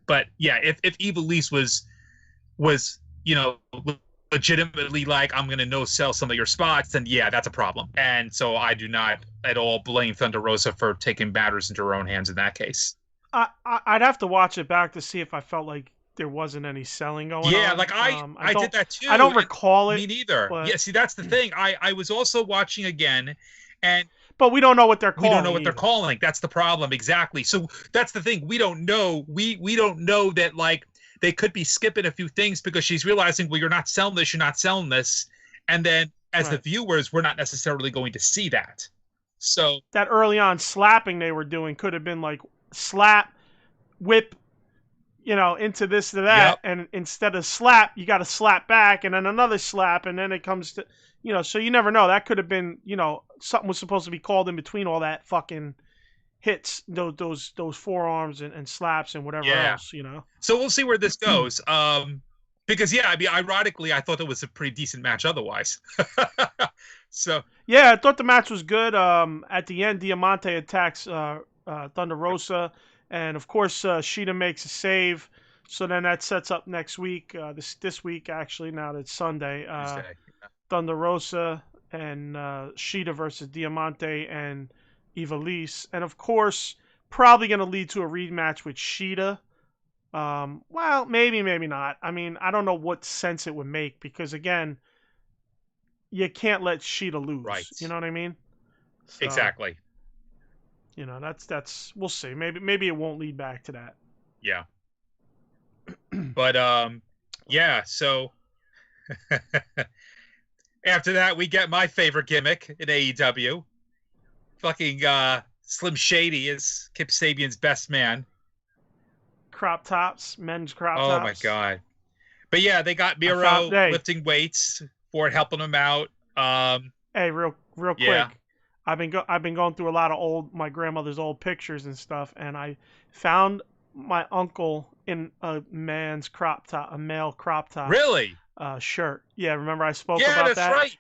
S2: But yeah, if Ivelisse was legitimately like, I'm going to no-sell some of your spots, then yeah, that's a problem. And so I do not at all blame Thunder Rosa for taking matters into her own hands in that case.
S1: I'd have to watch it back to see if I felt like there wasn't any selling going on.
S2: Yeah, like I did that too.
S1: I don't recall it.
S2: Me neither. But... Yeah, see, that's the thing. I was also watching again,
S1: but we don't know what they're calling.
S2: We don't know what they're calling. That's the problem. Exactly. So that's the thing. We don't know. We don't know that, like, they could be skipping a few things because she's realizing, well, you're not selling this, you're not selling this. And then as the viewers, we're not necessarily going to see that. So
S1: that early on slapping they were doing could have been like slap, whip, into this to that. And instead of slap, you got to slap back and then another slap. And then it comes to, so you never know. That could have been, something was supposed to be called in between all that fucking hits, those forearms and slaps and whatever else,
S2: So we'll see where this goes. Because ironically, I thought it was a pretty decent match otherwise. So
S1: yeah, I thought the match was good. At the end, Diamante attacks Thunder Rosa, and of course Shida makes a save. So then that sets up next week. This week actually, now that it's Sunday. Thunder Rosa and Shida versus Diamante and Ivelisse, and of course, probably going to lead to a rematch with Shida. Well, maybe not. I mean, I don't know what sense it would make because, again, you can't let Shida lose.
S2: Right.
S1: You know what I mean? So,
S2: Exactly.
S1: You know, that's we'll see. Maybe it won't lead back to that.
S2: Yeah. But yeah, so after that we get my favorite gimmick in AEW. Fucking Slim Shady is Kip Sabian's best man.
S1: Crop tops, men's crop tops.
S2: Oh my god. But yeah, they got Miro lifting weights for it, helping him out.
S1: Hey, real quick.
S2: Yeah.
S1: I've been going through a lot of my grandmother's old pictures and stuff, and I found my uncle in a male crop top.
S2: Really?
S1: Shirt. Yeah, remember I spoke about that?
S2: Yeah, that's right.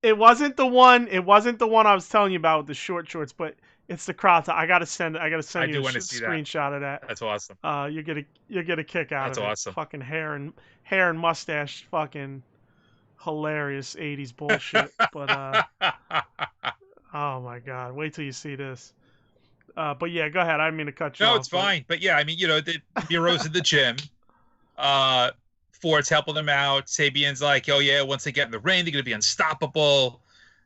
S1: It wasn't the one I was telling you about with the short shorts, but it's the crop top. I gotta send you a screenshot of that.
S2: That's awesome.
S1: You'll get a kick out of it.
S2: That's awesome.
S1: Fucking hair and mustache, fucking hilarious 80s bullshit. But oh my god, wait till you see this. But yeah, go ahead. I didn't mean to cut you off.
S2: No, it's fine. But yeah, I mean, the Miro's in the gym. Ford's helping them out. Sabian's like, oh yeah, once they get in the ring, they're gonna be unstoppable.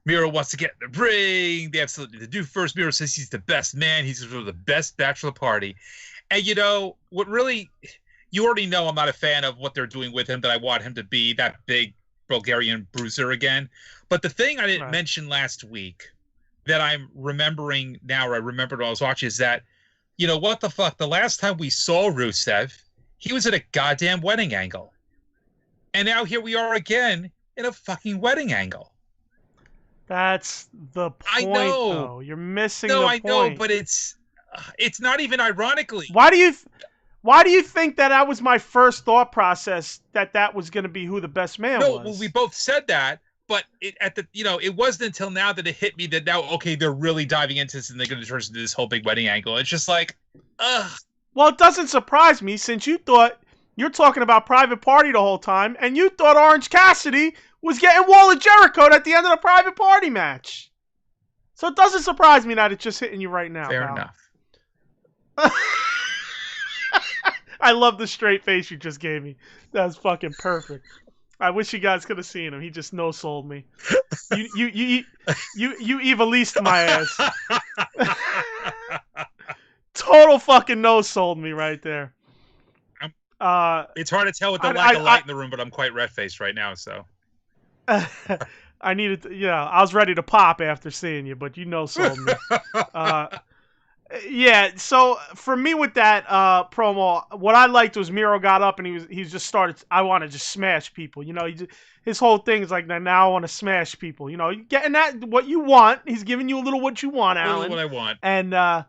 S2: Miro wants to get in the ring. They have something to do first. Miro says he's the best man. He's the best bachelor party. And what really, you already know I'm not a fan of what they're doing with him, that I want him to be that big Bulgarian bruiser again. But the thing I didn't mention last week that I'm remembering now, or I remembered when I was watching, is that, what the fuck? The last time we saw Rusev, he was at a goddamn wedding angle. And now here we are again in a fucking wedding angle.
S1: That's the point.
S2: I know.
S1: Though. You're missing the point.
S2: No, I know, but it's not even ironically.
S1: Why do you think that was my first thought process, that was going to be who the best man was?
S2: No, well, we both said that, but it wasn't until now that it hit me that now, okay, they're really diving into this and they're going to turn into this whole big wedding angle. It's just like, ugh.
S1: Well, it doesn't surprise me, since you're talking about Private Party the whole time, and you thought Orange Cassidy was getting Wall of Jericho at the end of the Private Party match. So it doesn't surprise me that it's just hitting you right now.
S2: Fair enough.
S1: I love the straight face you just gave me. That's fucking perfect. I wish you guys could have seen him. He just no-sold me. You Eviliste my ass. Total fucking no-sold me right there.
S2: It's hard to tell with the lack of light in the room, but I'm quite red-faced right now, so.
S1: I needed to, I was ready to pop after seeing you, but you no-sold me. Yeah, so for me with that promo, what I liked was Miro got up and he just started, I want to just smash people. His whole thing is like, now I want to smash people. You're getting that, what you want. He's giving you a little what you want, Alan.
S2: What I want.
S1: And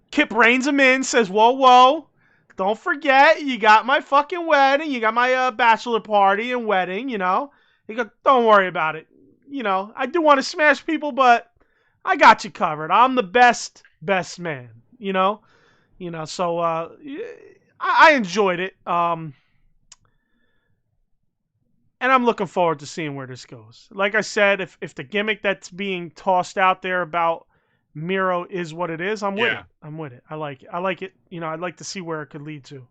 S1: Kip reins him in, says, whoa, don't forget, you got my fucking wedding. You got my bachelor party and wedding, He goes, don't worry about it. I do want to smash people, but I got you covered. I'm the best man, so I enjoyed it. And I'm looking forward to seeing where this goes. Like I said, if the gimmick that's being tossed out there about Miro is what it is, I'm with it. I'm with it. I like it. I'd like to see where it could lead to.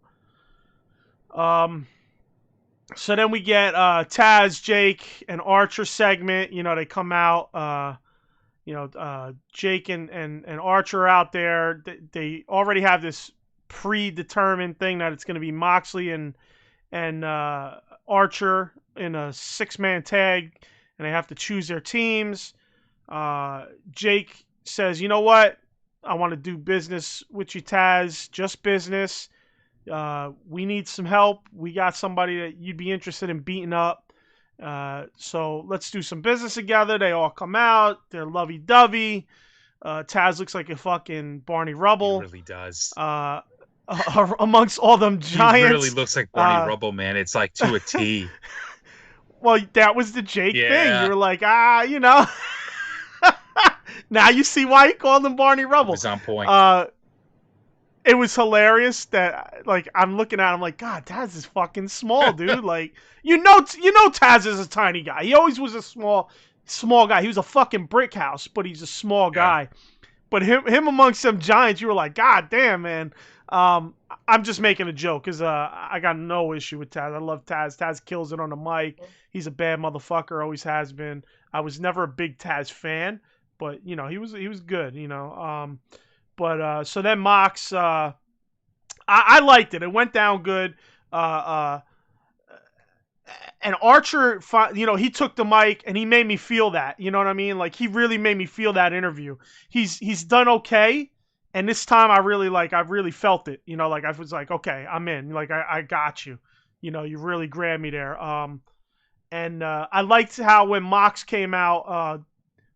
S1: So then we get Taz, Jake, and Archer segment. They come out. Jake and Archer are out there. They already have this predetermined thing that it's going to be Moxley and Archer in a 6-man tag, and they have to choose their teams. Jake says, you know what? I want to do business with you, Taz. Just business. We need some help. We got somebody that you'd be interested in beating up. So let's do some business together. They all come out. They're lovey-dovey. Taz looks like a fucking Barney Rubble.
S2: He really does.
S1: Amongst all them giants. He
S2: really looks like Barney Rubble, man. It's like to a T.
S1: Well, that was the Jake thing. You were like, Now you see why he called him Barney Rubble.
S2: It was on point.
S1: It was hilarious that, I'm looking at him like, God, Taz is fucking small, dude. Taz is a tiny guy. He always was a small guy. He was a fucking brick house, but he's a small guy. But him amongst some giants, you were like, God damn, man. I'm just making a joke because I got no issue with Taz. I love Taz. Taz kills it on the mic. He's a bad motherfucker. Always has been. I was never a big Taz fan, but he was good. So then Mox, I liked it. It went down good. And Archer, he took the mic and he made me feel that. You know what I mean? Like he really made me feel that interview. He's done okay. And this time I really felt it, like I was like, okay, I'm in, like I got you, you really grabbed me there. And I liked how when Mox came out,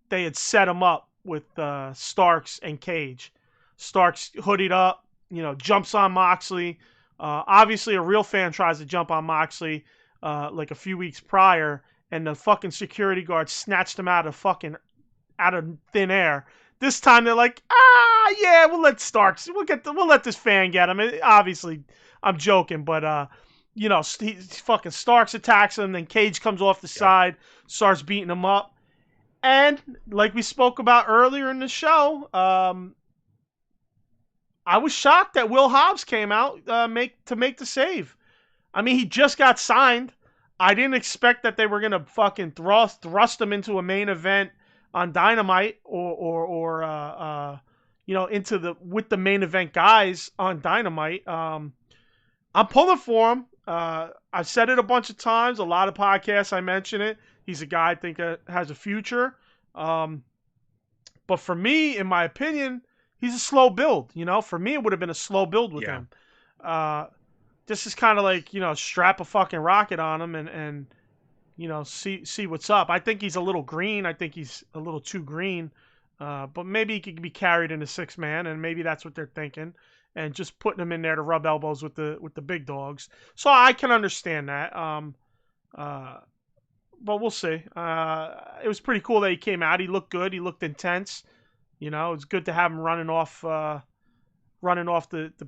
S1: they had set him up with Starks and Cage. Starks hoodied up, jumps on Moxley. Obviously a real fan tries to jump on Moxley like a few weeks prior, and the fucking security guard snatched him out of thin air. This time they're like, yeah, we'll let Starks. We'll let this fan get him. Obviously, I'm joking, but fucking Starks attacks him. Then Cage comes off the side, starts beating him up, and like we spoke about earlier in the show, I was shocked that Will Hobbs came out to make the save. I mean, he just got signed. I didn't expect that they were gonna fucking thrust him into a main event on Dynamite or with the main event guys on Dynamite. I'm pulling for him. I've said it a bunch of times. A lot of podcasts I mention it. He's a guy I think that has a future. But for me, in my opinion, he's a slow build. For me, it would have been a slow build with him. This is kind of like, strap a fucking rocket on him and see what's up. I think he's a little green. I think he's a little too green. But maybe he could be carried in a 6-man, and maybe that's what they're thinking, and just putting him in there to rub elbows with the big dogs. So I can understand that. But we'll see. It was pretty cool that he came out. He looked good. He looked intense. It's good to have him running off the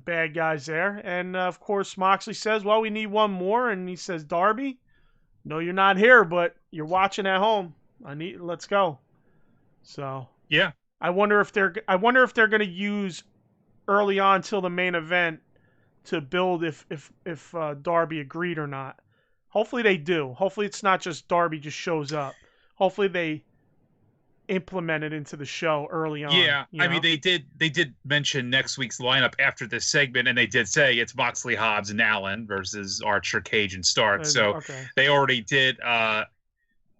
S1: bad guys there. And of course, Moxley says, "Well, we need one more," and he says, "Darby, no, you're not here, but you're watching at home. Let's go." So
S2: yeah,
S1: I wonder if they're going to use early on till the main event to build if Darby agreed or not. Hopefully they do. Hopefully it's not just Darby just shows up. Hopefully they implement it into the show early on.
S2: Yeah, I mean they did mention next week's lineup after this segment, and they did say it's Moxley, Hobbs, and Allen versus Archer, Cage, and Stark. So they already did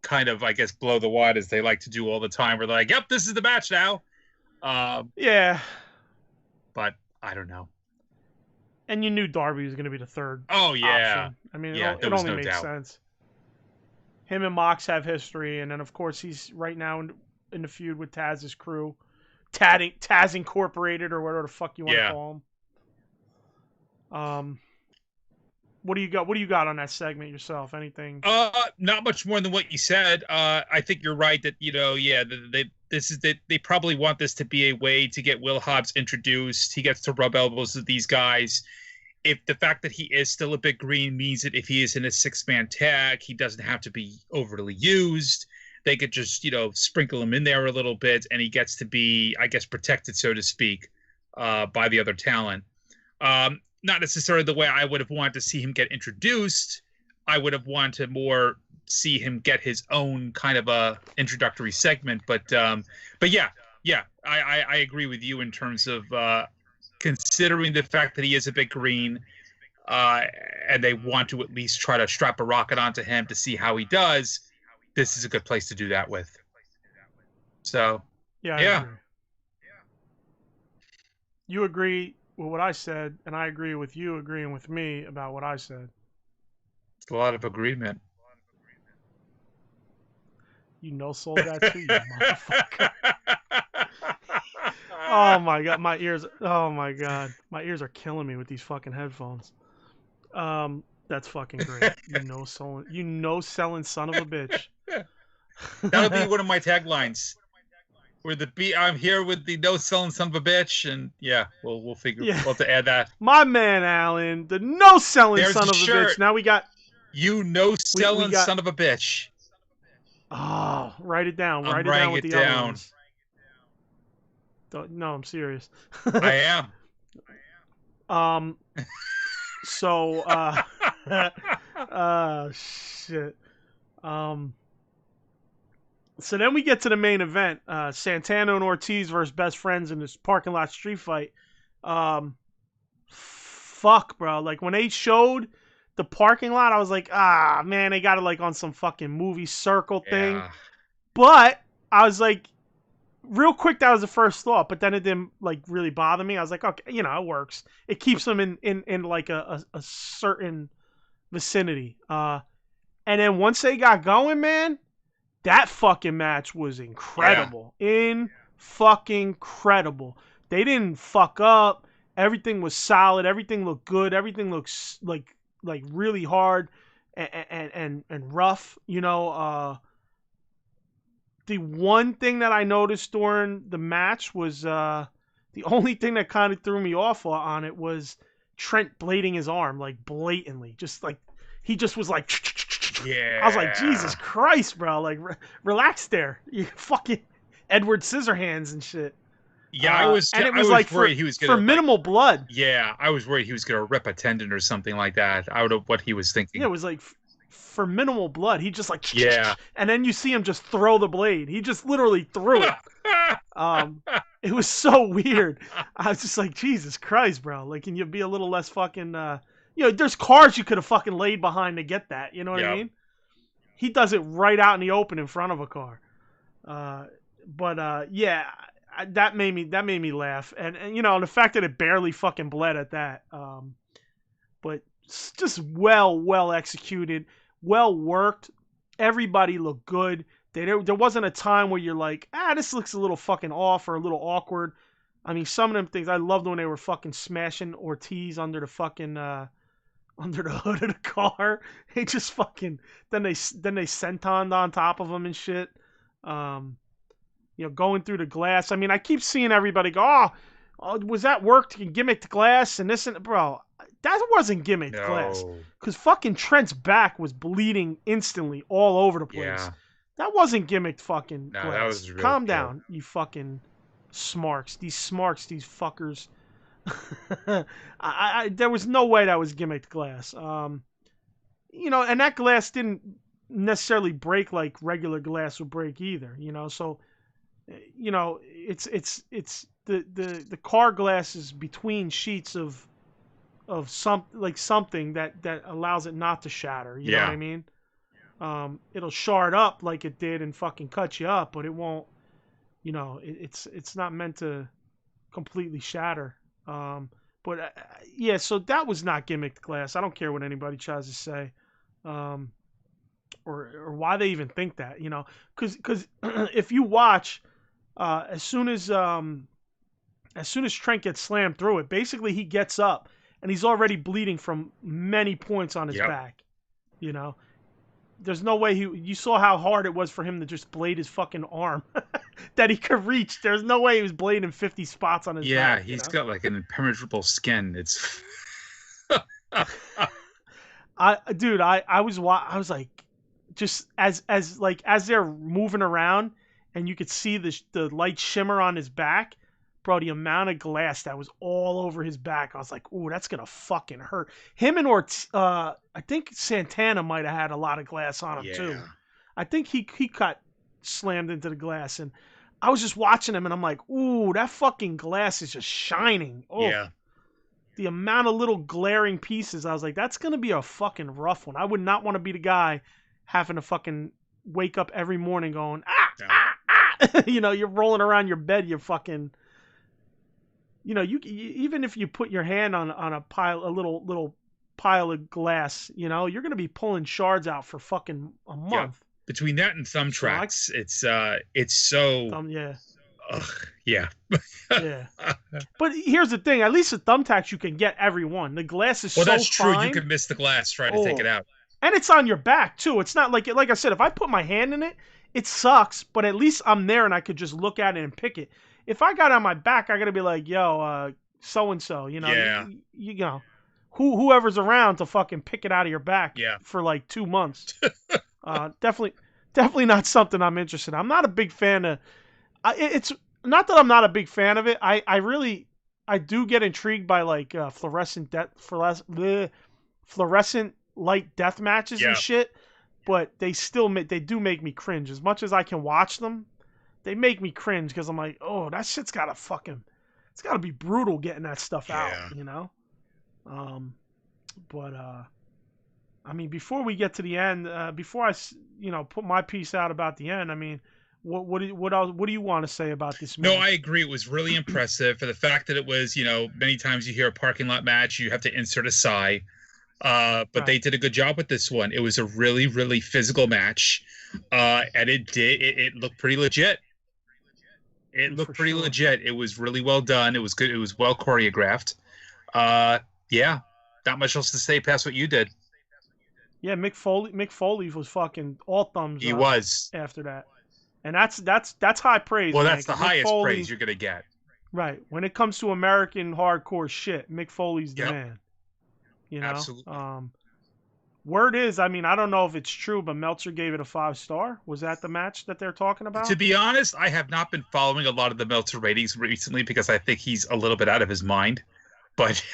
S2: kind of, I guess, blow the wad as they like to do all the time. Where they're like, "Yep, this is the match now."
S1: Yeah,
S2: but I don't know.
S1: And you knew Darby was going to be the third.
S2: Oh yeah,
S1: option. I mean,
S2: yeah,
S1: it only makes sense. Him and Mox have history, and then of course he's right now in the feud with Taz's crew, Taz Incorporated or whatever the fuck you want to call them. What do you got? What do you got on that segment yourself? Anything?
S2: Not much more than what you said. I think you're right that they probably want this to be a way to get Will Hobbs introduced. He gets to rub elbows with these guys. If the fact that he is still a bit green means that if he is in a 6-man tag, he doesn't have to be overly used. They could just, sprinkle him in there a little bit, and he gets to be, I guess, protected, so to speak, by the other talent. Not necessarily the way I would have wanted to see him get introduced. I would have wanted to more see him get his own kind of a introductory segment. But yeah, I agree with you in terms of considering the fact that he is a bit green, and they want to at least try to strap a rocket onto him to see how he does. This is a good place to do that with. So, yeah.
S1: You agree with what I said, and I agree with you agreeing with me about what I said.
S2: It's a lot of agreement.
S1: You no-sold that too, you motherfucker. Oh my god, my ears! Oh my god, my ears are killing me with these fucking headphones. That's fucking great. You no-selling son of a bitch.
S2: That'll be one of my taglines. I'm here with the no-selling son of a bitch, and we'll figure we'll have to add that.
S1: My man Alan, the no-selling son of a bitch. Now we got
S2: you no-selling son of a bitch.
S1: Oh, write it down.
S2: Write
S1: it down with the other ones. No, I'm serious.
S2: I am.
S1: So, shit. So then we get to the main event, Santana and Ortiz versus Best Friends in this parking lot street fight. Fuck, bro. Like, when they showed the parking lot, I was like, man, they got it, like, on some fucking movie circle thing.
S2: Yeah.
S1: But I was like, real quick, that was the first thought, but then it didn't, like, really bother me. I was like, okay, it works. It keeps them in like, a certain vicinity. And then once they got going, man, that fucking match was incredible. Fucking incredible. They didn't fuck up. Everything was solid. Everything looked good. Everything looks like really hard and rough. The one thing that I noticed during the match was the only thing that kind of threw me off on it was Trent blading his arm, like, blatantly. Just like, he just was like,
S2: yeah.
S1: I was like, Jesus Christ, bro. Like, relax there. You fucking Edward Scissorhands and shit.
S2: Yeah, I was worried he was gonna,
S1: for minimal blood.
S2: Yeah, I was worried he was gonna rip a tendon or something like that out of what he was thinking.
S1: Yeah, it was like for minimal blood. He just like,
S2: yeah,
S1: and then you see him just throw the blade. He just literally threw it. It was so weird. I was just like, Jesus Christ, bro. Like, can you be a little less fucking? There's cars you could have fucking laid behind to get that. You know what I mean? He does it right out in the open in front of a car. Yeah. That made me laugh, and the fact that it barely fucking bled at that. But just well executed, well worked. Everybody looked good. There wasn't a time where you're like, this looks a little fucking off or a little awkward. I mean, some of them things I loved when they were fucking smashing Ortiz under the fucking under the hood of the car. They just fucking then they sentoned on top of him and shit. Going through the glass. I mean, I keep seeing everybody go, was that work to gimmick the glass and this and bro, that wasn't gimmicked glass. Because fucking Trent's back was bleeding instantly all over the place.
S2: Yeah.
S1: That wasn't gimmicked fucking glass.
S2: That was real.
S1: Calm down, you fucking smarks. These fuckers. There was no way that was gimmicked glass. And that glass didn't necessarily break like regular glass would break either. So it's the car glass is between sheets of something that allows it not to shatter. You know what I mean? It'll shard up like it did and fucking cut you up, but it won't. It's not meant to completely shatter. So that was not gimmicked glass. I don't care what anybody tries to say, or why they even think that. Because if you watch. As soon as Trent gets slammed through it, basically he gets up and he's already bleeding from many points on his back. There's no way you saw how hard it was for him to just blade his fucking arm that he could reach. There's no way he was blading 50 spots on his back.
S2: Yeah, he's got like an impenetrable skin. It's
S1: I was like, just as they're moving around. And you could see the light shimmer on his back. Bro, the amount of glass that was all over his back. I was like, ooh, that's going to fucking hurt. Him and I think Santana might have had a lot of glass on him, too. I think he got slammed into the glass. And I was just watching him, and I'm like, ooh, that fucking glass is just shining. Oh,
S2: yeah.
S1: The amount of little glaring pieces. I was like, that's going to be a fucking rough one. I would not want to be the guy having to fucking wake up every morning going, you're rolling around your bed, you're fucking, you even if you put your hand on a little pile of glass, you're going to be pulling shards out for fucking a month.
S2: Yeah. Between that and thumb tracks, it's so
S1: yeah.
S2: Yeah.
S1: Yeah. But here's the thing, at least the thumbtacks you can get every one. The glass is so fine.
S2: Well, that's true. You can miss the glass trying to take it out.
S1: And it's on your back too. It's not like I said, if I put my hand in it, it sucks, but at least I'm there and I could just look at it and pick it. If I got on my back, I got to be like, yo, so-and-so, whoever's around to fucking pick it out of your back for like 2 months. Definitely not something I'm interested in. I'm not a big fan of, it's not that I'm not a big fan of it. I really I do get intrigued by like fluorescent light death matches and
S2: Yeah.
S1: shit, but they do make me cringe. As much as I can watch them, they make me cringe because I'm like, oh, that shit's gotta it's gotta be brutal getting that stuff out,
S2: Yeah.
S1: you know. But I mean, before we get to the end, before I put my piece out about the end, I mean, what do you want to say about this match?
S2: No, I agree. It was really impressive for the fact that it was, many times you hear a parking lot match, you have to insert a sigh. But
S1: Right.
S2: they did a good job with this one. It was a really, really physical match. And it looked pretty legit. It looked pretty legit. It was really well done. It was good. It was well choreographed. Yeah, not much else to say past what you did.
S1: Yeah, Mick Foley was fucking all thumbs
S2: He
S1: up
S2: was.
S1: after that. And that's high praise.
S2: Well,
S1: man,
S2: that's the
S1: 'cause
S2: highest
S1: Foley,
S2: praise you're going to get.
S1: Right. When it comes to American hardcore shit, Mick Foley's the man. You know?
S2: Absolutely.
S1: Word is, I mean, I don't know if it's true, but Meltzer gave it a 5-star. Was that the match that they're talking about?
S2: To be honest, I have not been following a lot of the Meltzer ratings recently because I think he's a little bit out of his mind. But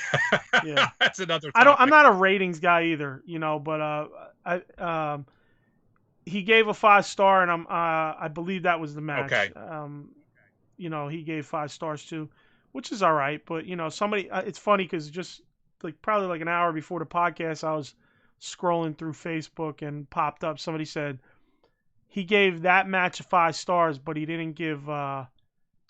S1: yeah,
S2: that's another topic.
S1: I'm not a ratings guy either, but he gave a 5-star, and I believe that was the match.
S2: Okay.
S1: He gave 5 stars too, which is all right. But somebody, it's funny because just probably like an hour before the podcast, I was scrolling through Facebook and popped up. Somebody said he gave that match 5 stars, but he didn't give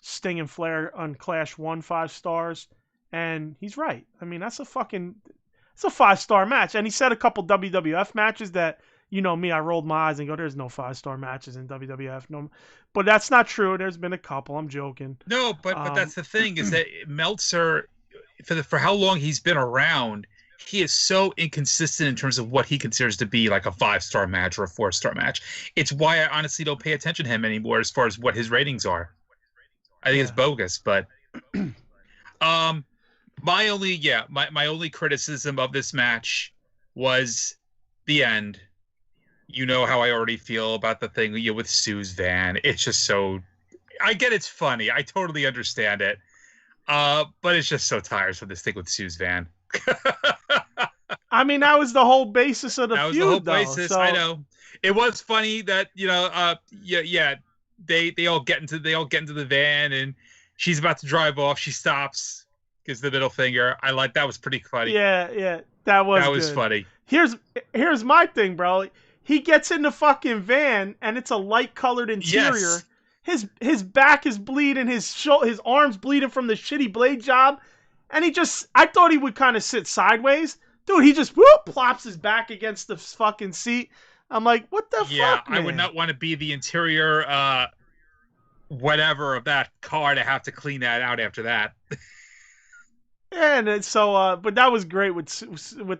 S1: Sting and Flair on Clash 1 5 stars. And he's right. I mean, it's a 5-star match. And he said a couple WWF matches that, me, I rolled my eyes and go, there's no 5-star matches in WWF. No, but that's not true. There's been a couple. I'm joking.
S2: No, but that's the thing is that Meltzer, for how long he's been around, he is so inconsistent in terms of what he considers to be like a 5-star match or a 4-star match. It's why I honestly don't pay attention to him anymore as far as what his ratings are. I think it's bogus, but my only criticism of this match was the end. You know how I already feel about the thing with Sue's van. It's just so... I get it's funny. I totally understand it. But it's just so tiresome, this thing with Sue's van.
S1: I mean, that was the whole basis of the feud,
S2: That was the whole basis. So... I know. It was funny that, they all get into the van and she's about to drive off. She stops, gives the middle finger. That was pretty funny.
S1: Yeah. That was good.
S2: Funny.
S1: Here's my thing, bro. He gets in the fucking van and it's a light colored interior. Yes. His back is bleeding, his arms bleeding from the shitty blade job, and I thought he would kind of sit sideways. Dude, he just plops his back against the fucking seat. I'm like, what the fuck, man?
S2: I would not want to be the interior whatever of that car to have to clean that out after that.
S1: Yeah, and so but that was great with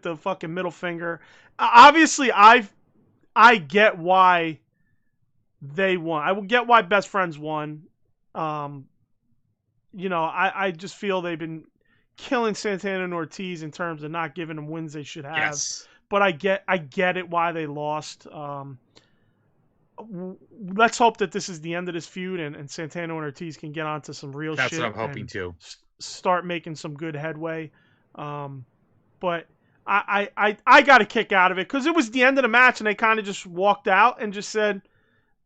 S1: the fucking middle finger. Obviously, I get why they won. I will get why Best Friends won. I just feel they've been killing Santana and Ortiz in terms of not giving them wins they should have.
S2: Yes.
S1: But I get it why they lost. Let's hope that this is the end of this feud and Santana and Ortiz can get onto some real shit.
S2: That's what I'm hoping to.
S1: Start making some good headway. But I got a kick out of it because it was the end of the match and they kind of just walked out and just said,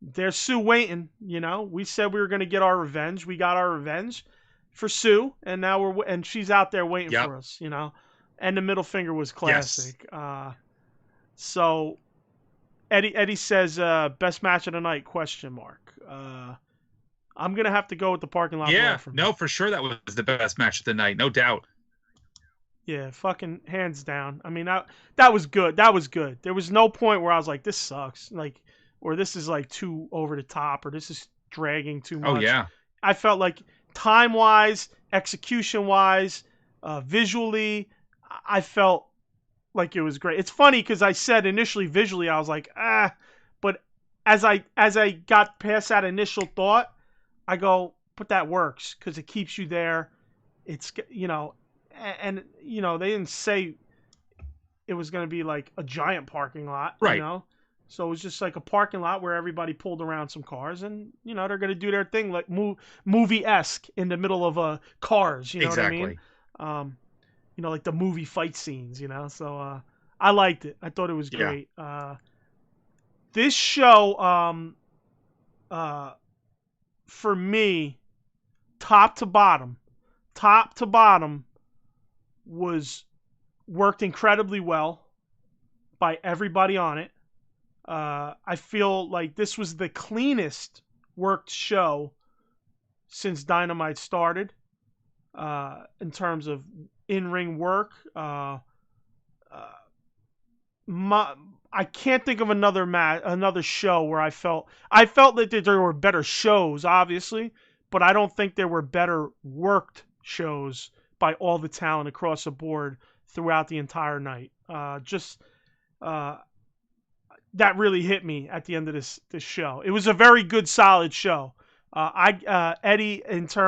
S1: there's Sue waiting. We said we were going to get our revenge. We got our revenge for Sue, and now she's out there waiting for us. And the middle finger was classic. Yes. So Eddie says best match of the night ? I'm gonna have to go with the parking lot.
S2: Yeah, for sure that was the best match of the night, no doubt.
S1: Yeah, fucking hands down. I mean, that was good. That was good. There was no point where I was like, this sucks, or this is like too over the top, or this is dragging too much.
S2: Oh yeah.
S1: I felt like time-wise, execution-wise, visually, I felt like it was great. It's funny because I said initially visually I was like, but as I got past that initial thought, I go, but that works because it keeps you there. It's and they didn't say it was going to be like a giant parking lot,
S2: right?
S1: So it was just like a parking lot where everybody pulled around some cars, and they're gonna do their thing like movie-esque in the middle of cars. You know what I mean?
S2: Exactly.
S1: Like the movie fight scenes. So I liked it. I thought it was
S2: Yeah.
S1: great. This show, for me, top to bottom, was worked incredibly well by everybody on it. I feel like this was the cleanest worked show since Dynamite started, in terms of in-ring work. I can't think of another show where I felt that there were better shows, obviously, but I don't think there were better worked shows by all the talent across the board throughout the entire night. That really hit me at the end of this show. It was a very good, solid show. Eddy, Eddy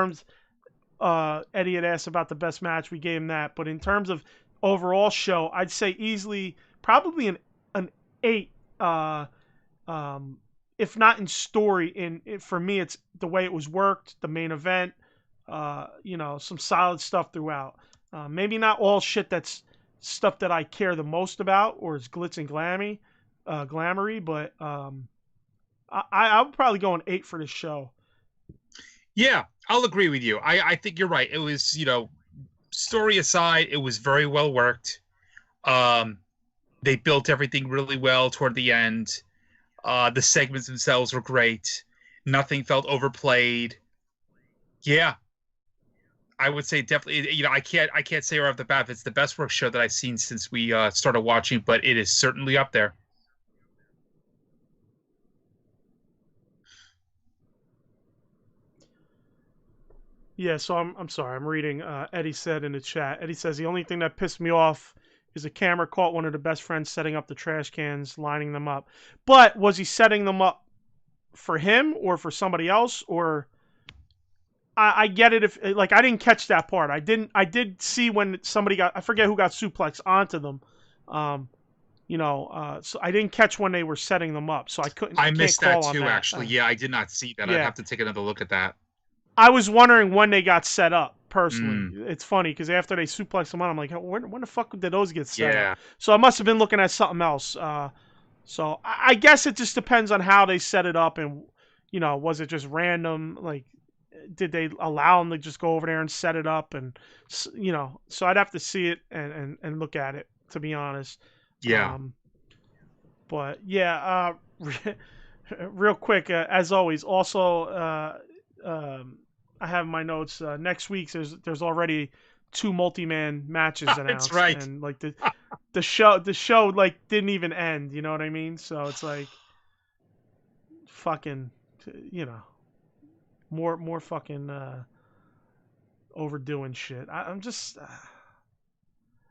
S1: had asked about the best match. We gave him that. But in terms of overall show, I'd say easily probably an 8. If not in story, for me, it's the way it was worked, the main event. Some solid stuff throughout. Maybe not all shit that's stuff that I care the most about or is glitz and glamoury, but I would probably go an 8 for this show.
S2: Yeah, I'll agree with you. I think you're right. It was, story aside, it was very well worked. They built everything really well toward the end. The segments themselves were great. Nothing felt overplayed. Yeah, I would say definitely. I can't say right off the bat if it's the best work show that I've seen since we started watching, but it is certainly up there.
S1: Yeah, so I'm sorry. I'm reading. Eddy said in the chat. Eddy says the only thing that pissed me off is the camera caught one of the best friends setting up the trash cans, lining them up. But was he setting them up for him or for somebody else? Or I get it if I didn't catch that part. I did see when somebody I forget who got suplexed onto them. So I didn't catch when they were setting them up. So I couldn't.
S2: I missed that too,
S1: that.
S2: actually. Yeah, I did not see that.
S1: Yeah.
S2: I'd have to take another look at that.
S1: I was wondering when they got set up, personally. It's funny, because after they suplexed them on, I'm like, when the fuck did those get set up? So I must have been looking at something else. So I guess it just depends on how they set it up, and, was it just random? Like, did they allow them to just go over there and set it up? And, so I'd have to see it and look at it, to be honest.
S2: Yeah.
S1: But, yeah, real quick, as always, also... I have my notes. Next week, there's already 2 multi-man matches announced.
S2: That's right.
S1: And like the show like didn't even end. You know what I mean? So it's like fucking, more fucking overdoing shit. I'm just.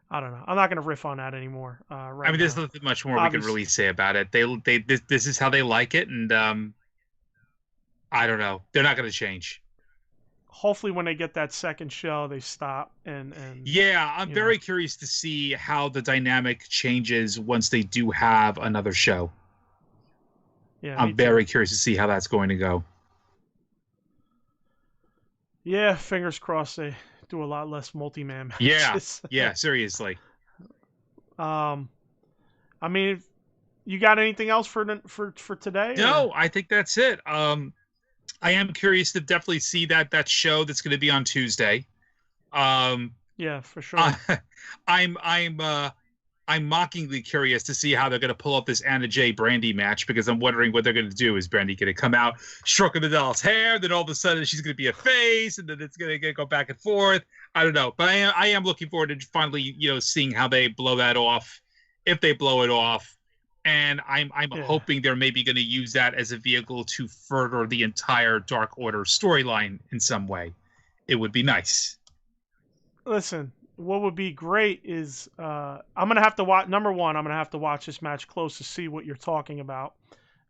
S1: I don't know. I'm not gonna riff on that anymore. Right.
S2: There's nothing much more we can really say about it. This is how they like it, and I don't know. They're not gonna change.
S1: Hopefully when they get that second show, they stop and
S2: yeah, I'm very curious to see how the dynamic changes once they do have another show. Yeah, I'm very curious to see how that's going to go.
S1: Yeah, fingers crossed they do a lot less multi-man matches.
S2: Yeah, seriously.
S1: You got anything else for today?
S2: No, I think that's it. I am curious to definitely see that show that's going to be on Tuesday.
S1: Yeah, for sure.
S2: I'm mockingly curious to see how they're going to pull up this Anna Jay Brandy match, because I'm wondering what they're going to do. Is Brandy going to come out stroking the doll's hair, then all of a sudden she's going to be a face, and then it's going to go back and forth? I don't know, but I am looking forward to finally seeing how they blow that off, if they blow it off. And I'm hoping they're maybe going to use that as a vehicle to further the entire Dark Order storyline in some way. It would be nice.
S1: Listen, what would be great is I'm going to have to watch. Number one, I'm going to have to watch this match close to see what you're talking about,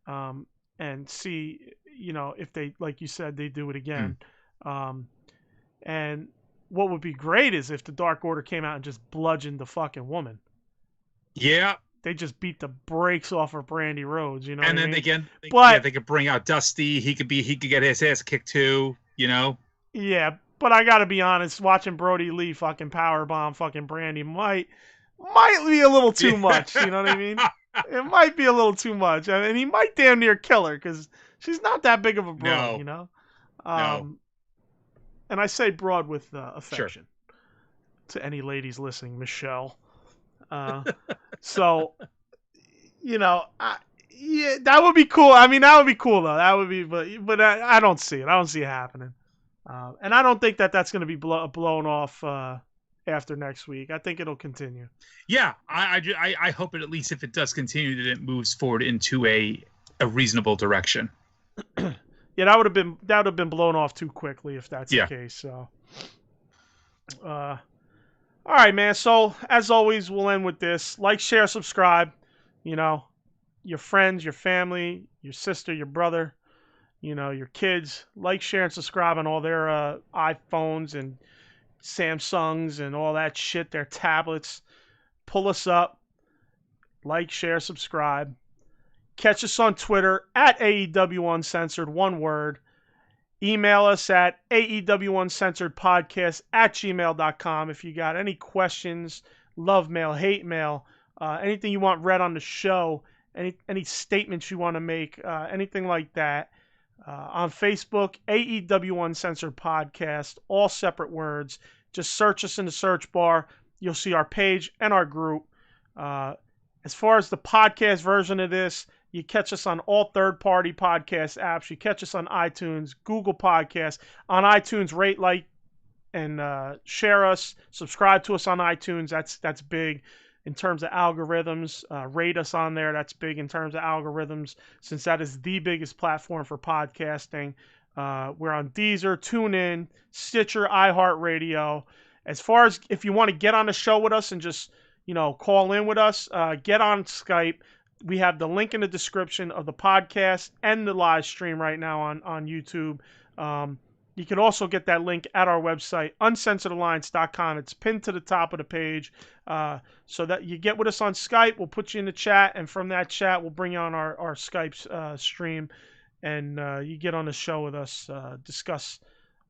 S1: and see, if they, like you said, they do it again. And what would be great is if the Dark Order came out and just bludgeoned the fucking woman.
S2: Yeah.
S1: they just beat the brakes off of Brandy Rhodes, you know.
S2: And
S1: what
S2: then
S1: I mean?
S2: they could bring out Dusty. He could get his ass kicked too, you know.
S1: Yeah, but I gotta be honest, watching Brodie Lee fucking powerbomb fucking Brandy might be a little too much. You know what I mean? It might be a little too much. I mean, he might damn near kill her because she's not that big of a broad,
S2: No.
S1: you know.
S2: No.
S1: And I say broad with affection
S2: Sure.
S1: to any ladies listening, Michelle. So, you know, yeah, that would be cool. I mean, that would be cool though. That would be, but I don't see it. I don't see it happening. And I don't think that's going to be blown off after next week. I think it'll continue.
S2: Yeah, I hope it, at least if it does continue, that it moves forward into a reasonable direction.
S1: Yeah, that would have been blown off too quickly if that's the case. So, all right, man. So as always, we'll end with this: like, share, subscribe. You know, your friends, your family, your sister, your brother, you know, your kids. Like, share, and subscribe on all their iPhones and Samsungs and all that shit. Their tablets. Pull us up. Like, share, subscribe. Catch us on Twitter at AEW Uncensored, one word. Email us at AEW Uncensored Podcast at gmail.com if you got any questions, love mail, hate mail, anything you want read on the show, any statements you want to make, anything like that. On Facebook, AEW Uncensored Podcast, all separate words. Just search us in the search bar. You'll see our page and our group. As far as the podcast version of this, you catch us on all third-party podcast apps. You catch us on iTunes, Google Podcasts. On iTunes, rate, like, and share us. Subscribe to us on iTunes. That's big in terms of algorithms. Rate us on there. That's big in terms of algorithms, since that is the biggest platform for podcasting. We're on Deezer, TuneIn, Stitcher, iHeart Radio. As far as if you want to get on the show with us and just, you know, call in with us, get on Skype. We have the link in the description of the podcast and the live stream right now on YouTube. You can also get that link at our website, uncensoredalliance.com. It's pinned to the top of the page. So that you get with us on Skype, we'll put you in the chat, and from that chat, we'll bring you on our Skype stream, and you get on the show with us, discuss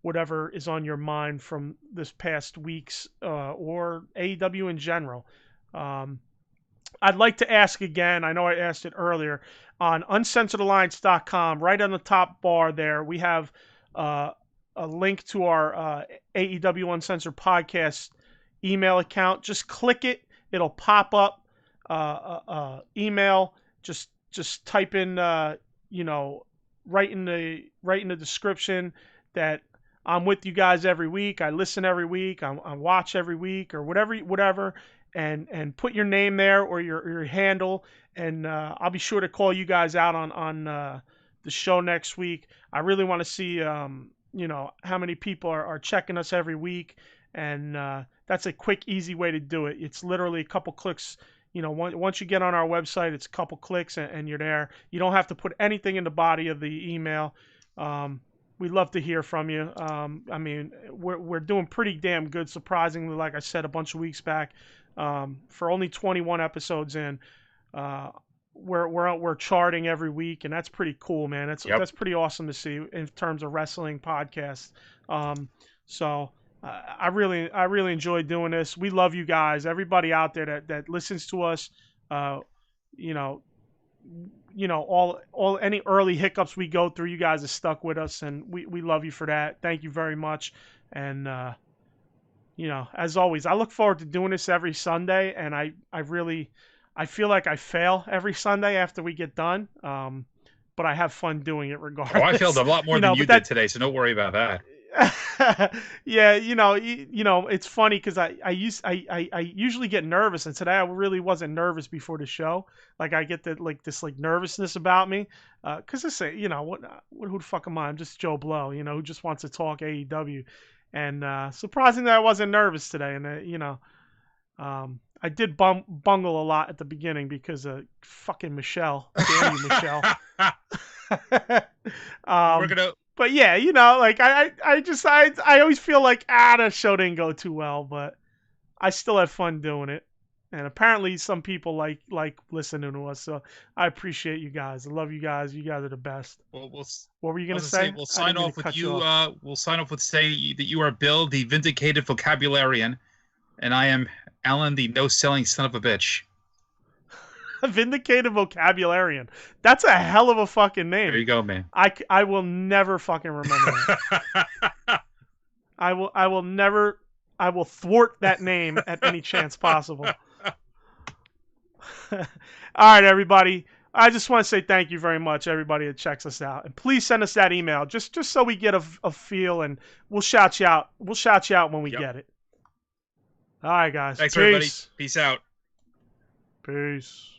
S1: whatever is on your mind from this past week's or AEW in general. I'd like to ask again, I know I asked it earlier, on uncensoredalliance.com, right on the top bar there, we have a link to our AEW Uncensored Podcast email account. Just click it. It'll pop up email. Just type in, you know, right in the description that I'm with you guys every week. I listen every week. I watch every week, or whatever. And put your name there or your handle, and I'll be sure to call you guys out on the show next week. I really want to see, you know, how many people are checking us every week, and that's a quick, easy way to do it. It's literally a couple clicks. You know, once you get on our website, it's a couple clicks and you're there. You don't have to put anything in the body of the email. We'd love to hear from you. I mean, we're doing pretty damn good, surprisingly. Like I said a bunch of weeks back. For only 21 episodes in, we're charting every week, and that's pretty cool, man. That's pretty awesome to see in terms of wrestling podcasts. So I really enjoy doing this. We love you guys, everybody out there that listens to us. You know, all any early hiccups we go through, you guys are stuck with us, and we love you for that. Thank you very much, and. You know, as always, I look forward to doing this every Sunday, and I feel like I fail every Sunday after we get done, but I have fun doing it regardless.
S2: Oh, I failed a lot more than you did today, so don't worry about that.
S1: Yeah, you know, it's funny because I usually get nervous, and today I really wasn't nervous before the show. Like I get this nervousness about me, because this, you know, who the fuck am I? I'm just Joe Blow, you know, who just wants to talk AEW. And surprisingly, I wasn't nervous today. And, you know, I did bungle a lot at the beginning because of fucking Michelle. Damn you, Michelle. But yeah, you know, like I always feel like, the show didn't go too well, but I still had fun doing it. And apparently some people like listening to us. So I appreciate you guys. I love you guys. You guys are the best.
S2: Well,
S1: what were you gonna say?
S2: We'll sign off with you. We'll sign off with saying that you are Bill, the vindicated vocabularian, and I am Alan, the no-selling son of a bitch.
S1: Vindicated vocabularian. That's a hell of a fucking name.
S2: There you go, man.
S1: I will never fucking remember that. I will never. I will thwart that name at any chance possible. All right, everybody. I just want to say thank you very much, everybody that checks us out, and please send us that email just so we get a feel, and we'll shout you out. We'll shout you out when we get it. All right, guys.
S2: Thanks, everybody. Peace out.
S1: Peace.